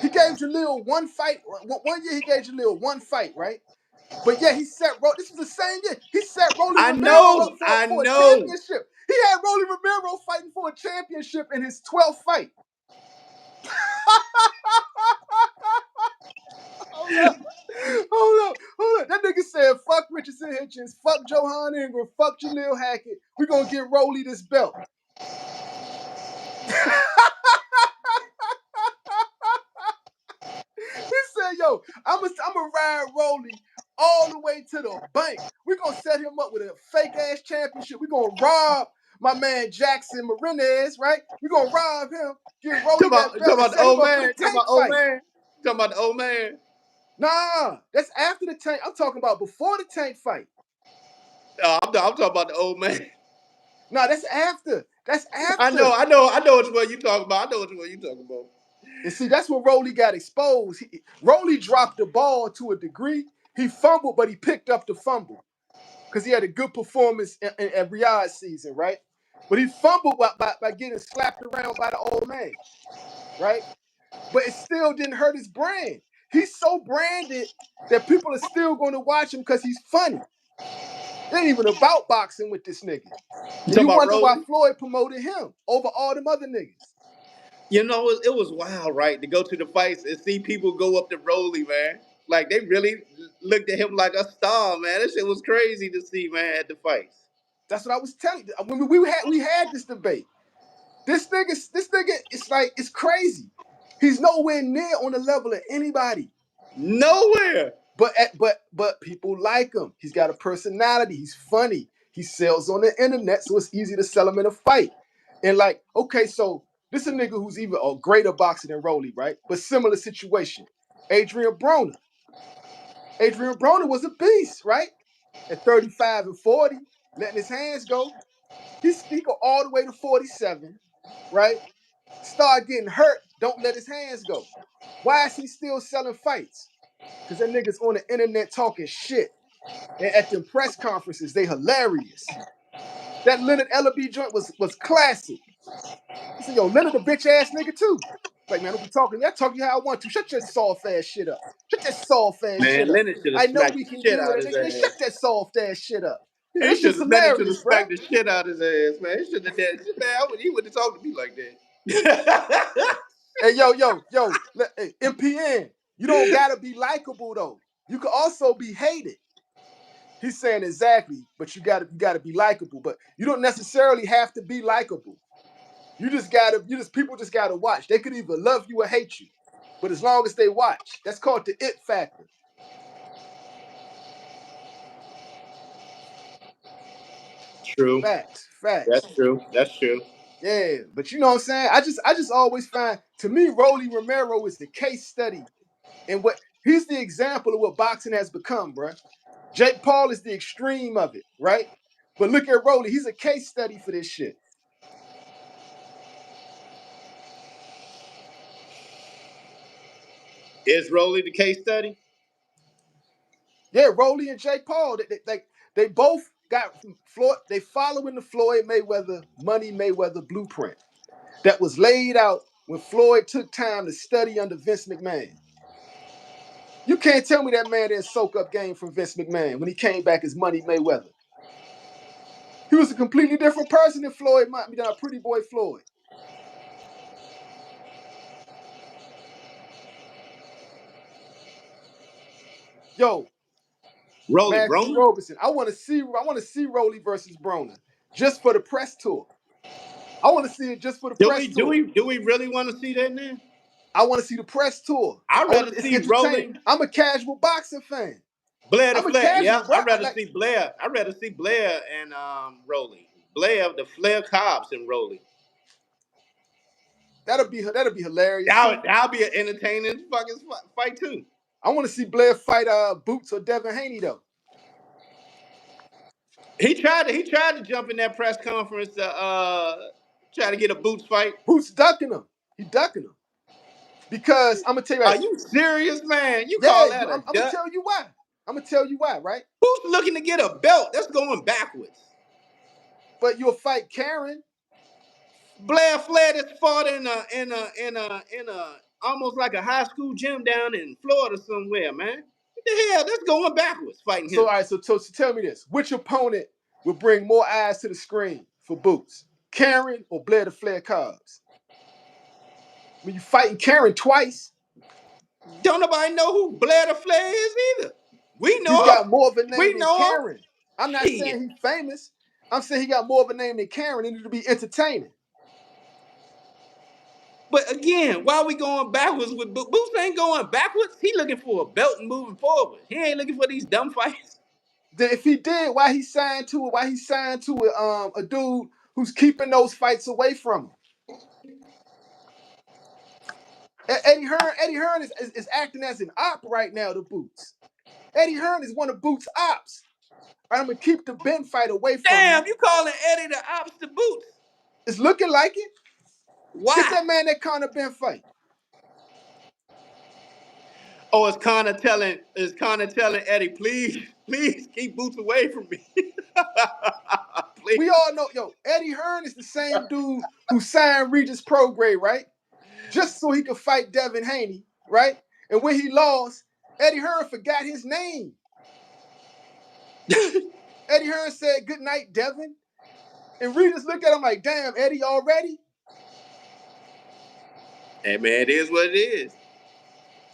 A: He gave Jaleel one fight. One year he gave Jaleel one fight, right? But yeah, this was the same year. He set Rolly
B: I
A: Romero up
B: know, I
A: for a
B: know.
A: championship. He had Rolly Romero fighting for a championship in his 12th fight. Hold up. Hold up. That nigga said, fuck Richardson Hitchens, fuck Johan Ingram, fuck Jaleel Hackett. We're going to get Rolly this belt. He said, yo, I'm going to ride Rolly all the way to the bank. We're going to set him up with a fake-ass championship. We're going to rob my man Jackson Marinez, right? We're going to rob him, get Rolly that
B: Talk
A: belt, and
B: about the
A: set him
B: old
A: up for the
B: man. Talk
A: Tank
B: about the old
A: fight.
B: man. Talk about the old man.
A: Nah, that's after the Tank. I'm talking about before the Tank fight.
B: I'm talking about the old man.
A: Nah, that's after. That's
B: I know,
A: after.
B: I know, I know which one you talking about. I know which one you talking about.
A: And see, that's when Rolly got exposed. Rolly dropped the ball to a degree. He fumbled, but he picked up the fumble because he had a good performance in Riyadh season, right? But he fumbled by getting slapped around by the old man, right? But it still didn't hurt his brand. He's so branded that people are still going to watch him because he's funny. It ain't even about boxing with this nigga.
B: You
A: And
B: talking
A: you
B: about
A: wonder why
B: Rolly?
A: Floyd promoted him over all them other niggas.
B: It was wild, right? To go to the fights and see people go up to Rolly, man. Like they really looked at him like a star, man. That shit was crazy to see, man, at the fights.
A: That's what I was telling you. When we had this debate. This nigga, it's crazy. He's nowhere near on the level of anybody.
B: Nowhere.
A: But people like him. He's got a personality. He's funny. He sells on the internet, so it's easy to sell him in a fight. And like, okay, so this is a nigga who's even a greater boxer than Rolly, right? But similar situation. Adrian Broner. Adrian Broner was a beast, right? At 35 and 40, letting his hands go. He go all the way to 47, right? Start getting hurt. Don't let his hands go. Why is he still selling fights? Because that nigga's on the internet talking shit. And at them press conferences, they hilarious. That Leonard Ellaby joint was classic. He said, yo, Leonard a bitch ass nigga too. Like, man, don't be talking to me. I talk to you how I want to. Shut your soft ass shit up. Shut that soft ass shit
B: Man,
A: up.
B: Leonard should have
A: I know
B: smacked
A: we
B: the
A: can
B: shit
A: do
B: out
A: it.
B: his
A: Man,
B: ass.
A: shut that soft ass shit up. Yeah,
B: He
A: that
B: should
A: shit's
B: have Leonard should have
A: hilarious, bro.
B: smacked the shit out his ass, man. He should have done. Man, he wouldn't have talked to me like that.
A: Hey, yo, hey, MPN, you don't gotta be likable though. You can also be hated. He's saying exactly, but you gotta be likable. But you don't necessarily have to be likable. People just gotta watch. They could either love you or hate you. But as long as they watch, that's called the it factor.
B: True.
A: Facts.
B: That's true. That's true.
A: Yeah, but you know what I'm saying? I just always find, to me, Rolly Romero is the case study and what he's the example of what boxing has become, bruh. Jake Paul is the extreme of it, right? But look at Rolly, he's a case study for this shit.
B: Is Rolly the case study?
A: Yeah, Rolly and Jake Paul, they both got Floyd, they following the Floyd Mayweather, Money Mayweather blueprint that was laid out when Floyd took time to study under Vince McMahon. You can't tell me that man didn't soak up game from Vince McMahon when he came back as Money Mayweather. He was a completely different person than Pretty Boy Floyd. Yo,
B: Rolly
A: Magic
B: Broner?
A: Roberson. I want to see Rolly versus Broner just for the press tour. I want to see it just for the
B: Do we
A: press
B: do
A: tour.
B: we do we really want to see that now?
A: I want to see the press tour.
B: I'd rather
A: It's
B: see
A: entertaining.
B: Rolly
A: I'm a casual boxing fan.
B: Blair the
A: I'm a
B: Flair.
A: casual,
B: Yeah,
A: bro.
B: I'd rather see Blair and Rolly. Blair the Flair Cobbs and Rolly.
A: That'll be hilarious too.
B: That'll be an entertaining fucking fight too.
A: I want to see Blair fight Boots or Devin Haney though.
B: He tried to jump in that press conference to try to get a Boots fight.
A: Boots ducking him. He ducking him because I'm gonna tell you
B: Are
A: right.
B: you serious, man? You
A: Yeah,
B: call that a
A: I'm gonna
B: duck?
A: tell you why. I'm gonna tell you why, right?
B: Who's looking to get a belt? That's going backwards.
A: But you'll fight Karen.
B: Blair Flair just fought in a almost like a high school gym down in Florida somewhere, man. What the hell? That's going backwards fighting
A: So
B: him.
A: all right, so tell me this: which opponent will bring more eyes to the screen for Boots, Karen or Blair the Flair Cobbs? When you fighting Karen twice,
B: Don't nobody know who Blair the Flair is either. We
A: he's
B: know him.
A: got more of a name
B: We
A: than
B: know him.
A: Karen. I'm not
B: Shit.
A: saying he's famous. I'm saying he got more of a name than Karen, and it'll be entertaining.
B: But again, why are we going backwards with Boots? Ain't going backwards. He looking for a belt and moving forward. He ain't looking for these dumb fights.
A: Then if he did, why he signed to it? Why he signed to it? A dude who's keeping those fights away from him. Eddie Hearn is acting as an op right now to Boots. Eddie Hearn is one of Boots' ops. Right, I'm gonna keep the Ben fight away from you.
B: Damn, you calling Eddie the ops to Boots?
A: It's looking like it. Get
B: Why?
A: that man that Conor Ben fight.
B: Oh, is Connor telling Eddie, please keep Boots away from me.
A: We
B: Please.
A: all know, Eddie Hearn is the same dude who signed Regis Prograis, right? Just so he could fight Devin Haney, right? And when he lost, Eddie Hearn forgot his name. Eddie Hearn said, "Good night, Devin." And Regis looked at him like, "Damn, Eddie already?"
B: Hey man, it is what it is.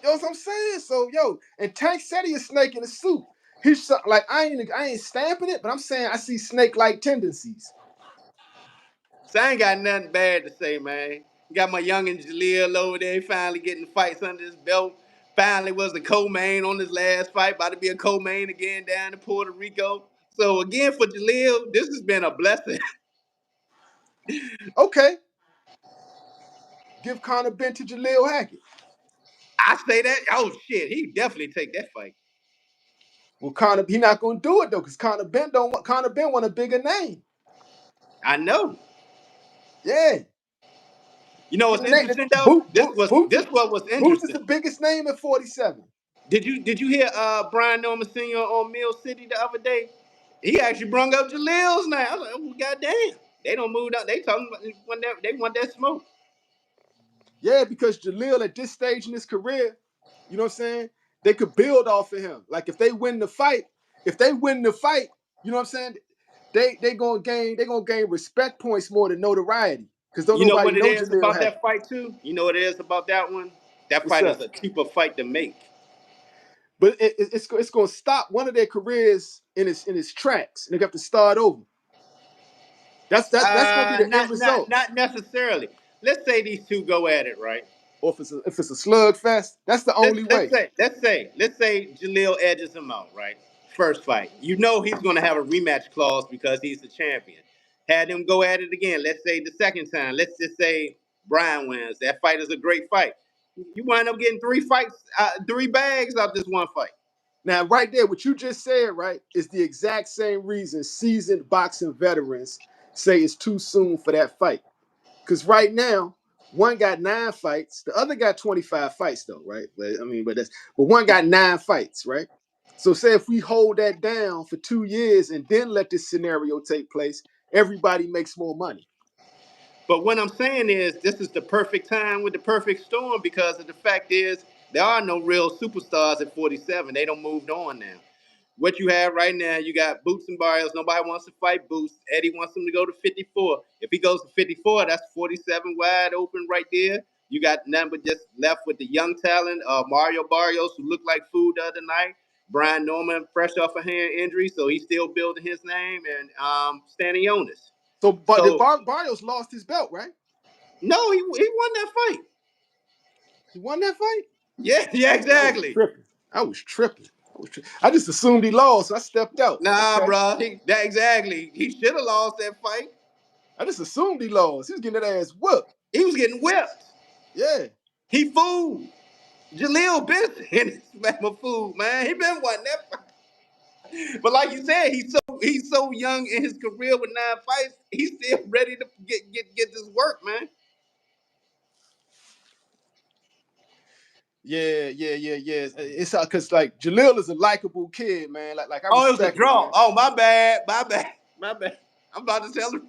A: You know what I'm saying? So, and Tank said he a snake in a suit. He's like, I ain't stamping it, but I'm saying I see snake-like tendencies.
B: So I ain't got nothing bad to say, man. Got my youngin' Jaleel over there, finally getting fights under his belt. Finally was the co-main on his last fight, about to be a co-main again down in Puerto Rico. So again for Jaleel, this has been a blessing.
A: Okay, give Conor Ben to Jaleel Hackett.
B: I say that, oh shit, he definitely take that fight.
A: Well, Conor, he not gonna do it though, because Conor Ben want a bigger name.
B: I know.
A: Yeah.
B: You know what's interesting though? This what was
A: Boots is
B: interesting.
A: the biggest name at 47.
B: Did you hear Brian Norman Sr. on Mill City the other day? He actually brung up Jalil's name. I was like, oh, goddamn. They don't move up. They talking about they want that smoke.
A: Yeah, because Jalil at this stage in his career, you know what I'm saying? They could build off of him. Like if they win the fight, you know what I'm saying? They gonna gain respect points more than notoriety. Because don't
B: You know
A: nobody
B: what it
A: know
B: is
A: Jalil
B: about
A: Hackett.
B: that fight too? You know what it is about that one? That
A: What's
B: fight is
A: up?
B: a cheaper fight to make.
A: But it's gonna stop one of their careers in its tracks. And they have to start over. That's gonna be the end result.
B: Not necessarily. Let's say these two go at it, right?
A: Or if it's a slugfest, that's the only way.
B: Let's say Jalil edges him out, right? First fight. You know he's gonna have a rematch clause because he's the champion. Had him go at it again. Let's say the second time. Let's just say Brian wins. That fight is a great fight. You wind up getting three bags out this one fight.
A: Now, right there, what you just said, right, is the exact same reason seasoned boxing veterans say it's too soon for that fight. Because right now, one got 9 fights, the other got 25 fights, though, right? But one got 9 fights, right? So, say if we hold that down for 2 years and then let this scenario take place, everybody makes more money.
B: But what I'm saying is, this is the perfect time with the perfect storm because of the fact is there are no real superstars at 47. They don't moved on now. What you have right now, you got Boots and Barrios. Nobody wants to fight Boots. Eddie wants him to go to 54. If he goes to 54, that's 47 wide open right there. You got nothing but just left with the young talent, Mario Barrios, who looked like food the other night. Brian Norman, fresh off a hand injury, so he's still building his name, and Stanley Jonas.
A: So, but the
B: So
A: Barrios lost his belt, right?
B: no, he won that fight.
A: He won that fight?
B: Yeah,
A: I was
B: exactly.
A: tripping. I just assumed he lost, so I stepped out.
B: Nah,
A: Okay.
B: bro, that exactly. He should have lost that fight.
A: I just assumed he lost. He was getting that ass whooped.
B: He was getting whipped.
A: Yeah.
B: He fooled. Jaleel been in this man of food, man. He been wanting that fight. But like you said, he's so young in his career with 9 fights. He's still ready to get this work, man.
A: Yeah. It's because like Jalil is a likable kid, man. Like I
B: Oh, it was a
A: respect him,
B: draw.
A: man.
B: Oh, my bad. I'm about to tell him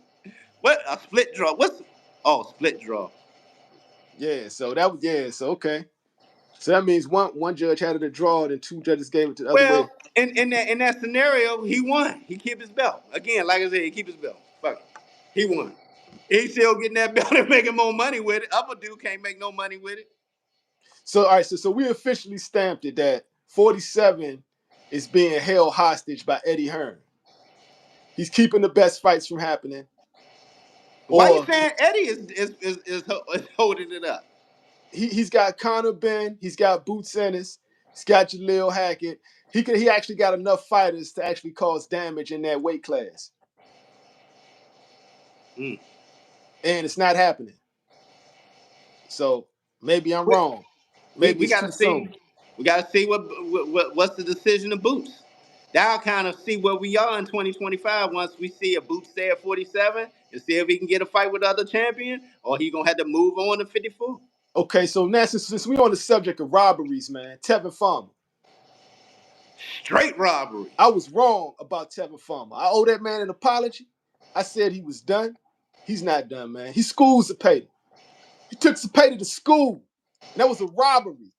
B: what a split draw. Split draw.
A: Yeah. So that was So okay. So that means one judge had it a draw, and 2 judges gave it to the other way.
B: Well, in that scenario, he won. He kept his belt. Again, like I said, he keep his belt. Fuck it. He won. He's still getting that belt and making more money with it. Upper dude can't make no money with it.
A: So all right. So we officially stamped it that 47 is being held hostage by Eddie Hearn. He's keeping the best fights from happening.
B: Why you
A: Or
B: saying Eddie is holding it up?
A: he's got Conor Ben, he's got Boots Ennis, he's got Jalil Hackett. He actually got enough fighters to actually cause damage in that weight class.
B: Mm.
A: And it's not happening. So maybe I'm
B: We,
A: wrong.
B: we
A: Maybe it's
B: gotta
A: too
B: see.
A: soon.
B: We gotta see what's the decision of Boots. That'll kind of see where we are in 2025 once we see a Boots stay at 47 and see if he can get a fight with the other champion or he gonna have to move on to 54.
A: Okay, so now since we're on the subject of robberies, man, Tevin Farmer.
B: Straight robbery.
A: I was wrong about Tevin Farmer. I owe that man an apology. I said he was done. He's not done, man. He schooled Zepeda. He took Zepeda to school. And that was a robbery.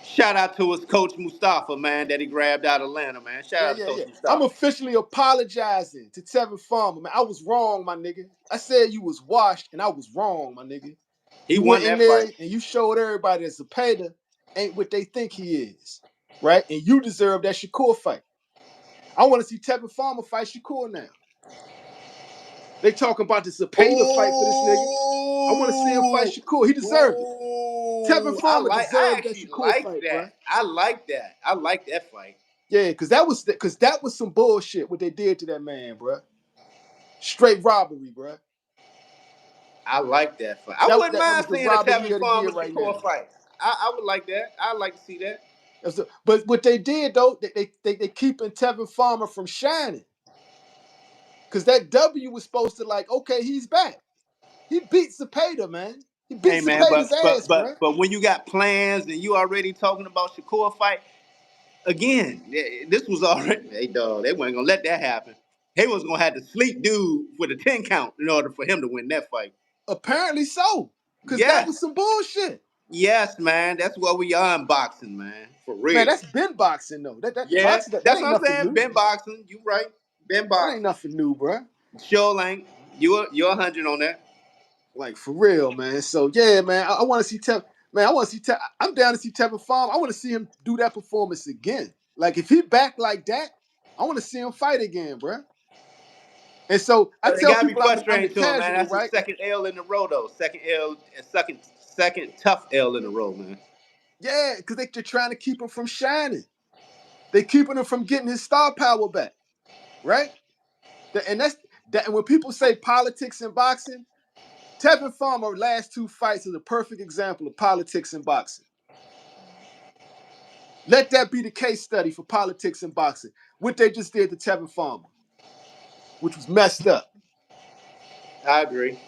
B: Shout out to his coach Mustafa, man, that he grabbed out of Atlanta, man. Shout out to Coach
A: I'm
B: Mustafa.
A: officially apologizing to Tevin Farmer, man. I was wrong, my nigga. I said you was washed, and I was wrong, my nigga.
B: He
A: You
B: won
A: went in
B: that fight.
A: there and you showed everybody that Zepeda ain't what they think he is, right? And you deserve that Shakur fight. I want to see Tevin Farmer fight Shakur now. They talking about the Zepeda fight for this nigga. I want to see him fight Shakur. He deserved it. Tevin Farmer
B: I
A: deserved that
B: actually
A: Shakur
B: like
A: fight, bro.
B: that. I like that. I like that fight.
A: Yeah, because that was some bullshit what they did to that man, bro. Straight robbery, bro.
B: I like that fight. I wouldn't
A: That
B: mind
A: was the
B: seeing a
A: robbery
B: Tevin
A: of the year
B: Farmer
A: right
B: Shakur
A: now.
B: fight. I would like that. I'd like to see that.
A: But what they did though, they keeping Tevin Farmer from shining. Because that W was supposed to like, okay, he's back. He beat Cepeda, man. He beat
B: Hey man,
A: Cepeda's ass, bro.
B: but when you got plans and you already talking about Shakur fight again, this was already. Hey dog, they weren't gonna let that happen. They was gonna have to sleep dude with a 10 count in order for him to win that fight.
A: Apparently so. Because that
B: Yes,
A: was some bullshit.
B: yes, man. That's what we are in boxing, man. For
A: Man,
B: real.
A: that's been boxing though. That
B: Yeah,
A: boxing that
B: that's
A: ain't
B: what I'm
A: nothing
B: saying.
A: new.
B: Been boxing. You right. Been
A: That ain't
B: boxing.
A: nothing new, bro.
B: Sure ain't. You're 100 on that.
A: Like for real, man. So yeah, man. I want to see Tevin. Man, I want to see Tevin. I'm down to see Tevin Farm. I want to see him do that performance again. Like if he back like that, I want to see him fight again, bro. And so I
B: But it
A: tell
B: gotta be
A: people I'm the
B: frustrating to him, man.
A: casual,
B: That's his
A: right?
B: second L in a row, though. Second L, second tough L in a row, man.
A: Yeah, because they're trying to keep him from shining. They keeping him from getting his star power back, right? And that's that. And when people say politics in boxing, Tevin Farmer last two fights is a perfect example of politics in boxing. Let that be the case study for politics in boxing. What they just did to Tevin Farmer, which was messed up.
B: I agree.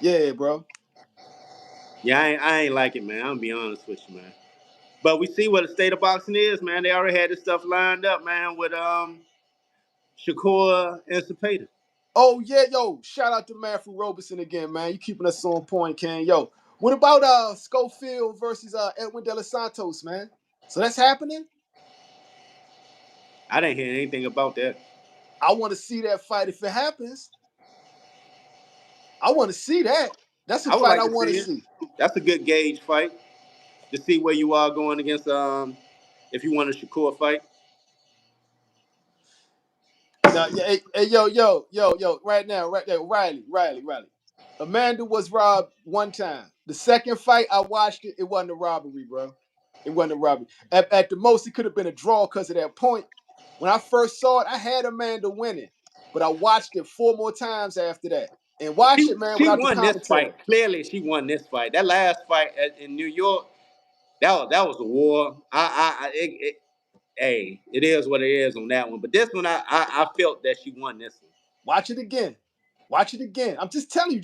A: Yeah, bro.
B: Yeah, I ain't like it, man. I'm gonna be honest with you, man. But we see what the state of boxing is, man. They already had this stuff lined up, man, with Shakur and Cepeda.
A: Oh yeah, yo! Shout out to Manfred Roberson again, man. You keeping us on point, Ken. Yo, what about Schofield versus Edwin De Los Santos, man? So that's happening.
B: I didn't hear anything about that.
A: I want to see that fight if it happens. I want to see that. That's a
B: I would
A: fight
B: like
A: I
B: to
A: want
B: see
A: to
B: it.
A: see.
B: That's a good gauge fight to see where you are going against if you want a Shakur fight.
A: Now, yeah, hey, yo, right there, Riley. Amanda was robbed one time. The second fight I watched it, it wasn't a robbery, bro. It wasn't a robbery. At the most, it could have been a draw because of that point. When I first saw it, I had Amanda winning, but I watched it four more times after that. And watch it, man,
B: She
A: without the
B: won this
A: commentary.
B: fight. Clearly, she won this fight. That last fight in New York, that was a war. Hey, it is what it is on that one. But this one, I felt that she won this one.
A: Watch it again. Watch it again. I'm just telling you,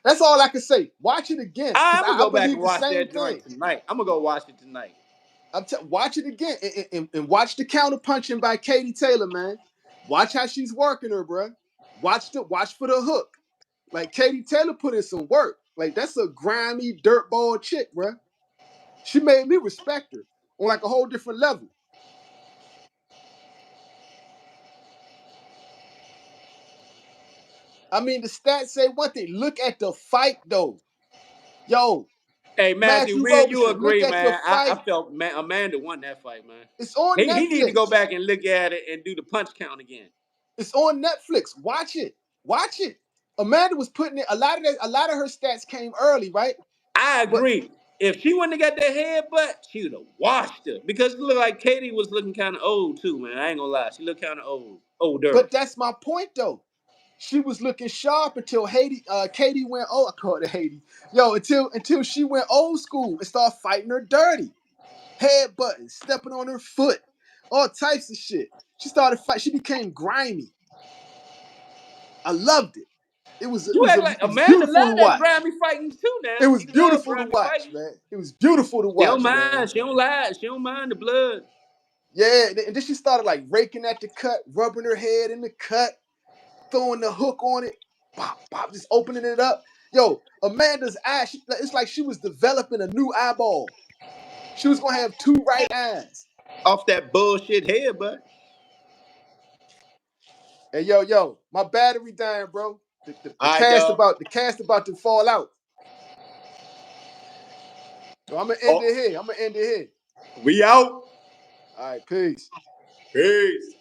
A: that's all I can say. Watch it again because
B: I'm gonna
A: I
B: go back and
A: believe the
B: watch
A: same
B: that joint
A: thing.
B: tonight. I'm gonna go watch it tonight.
A: Watch it again and watch the counter punching by Katie Taylor, man. Watch how she's working her, bro. Watch for the hook. Like Katie Taylor put in some work. Like that's a grimy dirtball chick, bro. She made me respect her on like a whole different level. I mean, the stats say one thing. Look at the fight, though. Yo,
B: Hey Matthew,
A: Matthew
B: me and you
A: Roberson, look
B: agree,
A: at the
B: man. I
A: fight.
B: felt Amanda won that fight, man.
A: It's on
B: He need to go
A: Netflix.
B: back and look at it and do the punch count again.
A: It's on Netflix. Watch it. Watch it. Amanda was putting it. A lot of her stats came early, right?
B: I
A: But
B: agree. If she wouldn't have got that headbutt, she would have washed her. Because it looked like Katie was looking kind of old too, man. I ain't gonna lie. She looked kind of old. Older.
A: but that's my point though. She was looking sharp until Katie went. Oh, I called her Haiti. Yo, until she went old school and started fighting her dirty, headbutting, stepping on her foot, all types of shit. She started fight. She became grimy. I loved it.
B: You act like
A: It was
B: Amanda
A: beautiful to
B: love that
A: watch.
B: grimy fighting too now.
A: It was
B: She love
A: beautiful to
B: grimy
A: watch,
B: fighting.
A: man. It was beautiful to
B: She don't
A: watch, man.
B: mind. She don't lie. She don't mind the blood.
A: Yeah, and then she started like raking at the cut, rubbing her head in the cut, throwing the hook on it, pop, pop, just opening it up. Yo, Amanda's eye, it's like she was developing a new eyeball. She was gonna have two right eyes.
B: Off that bullshit headbutt.
A: Hey, yo, my battery dying, bro. The
B: All right, dog.
A: the cast about to fall out. So I'm gonna end
B: Oh,
A: it here.
B: we out.
A: All right, peace.
B: Peace.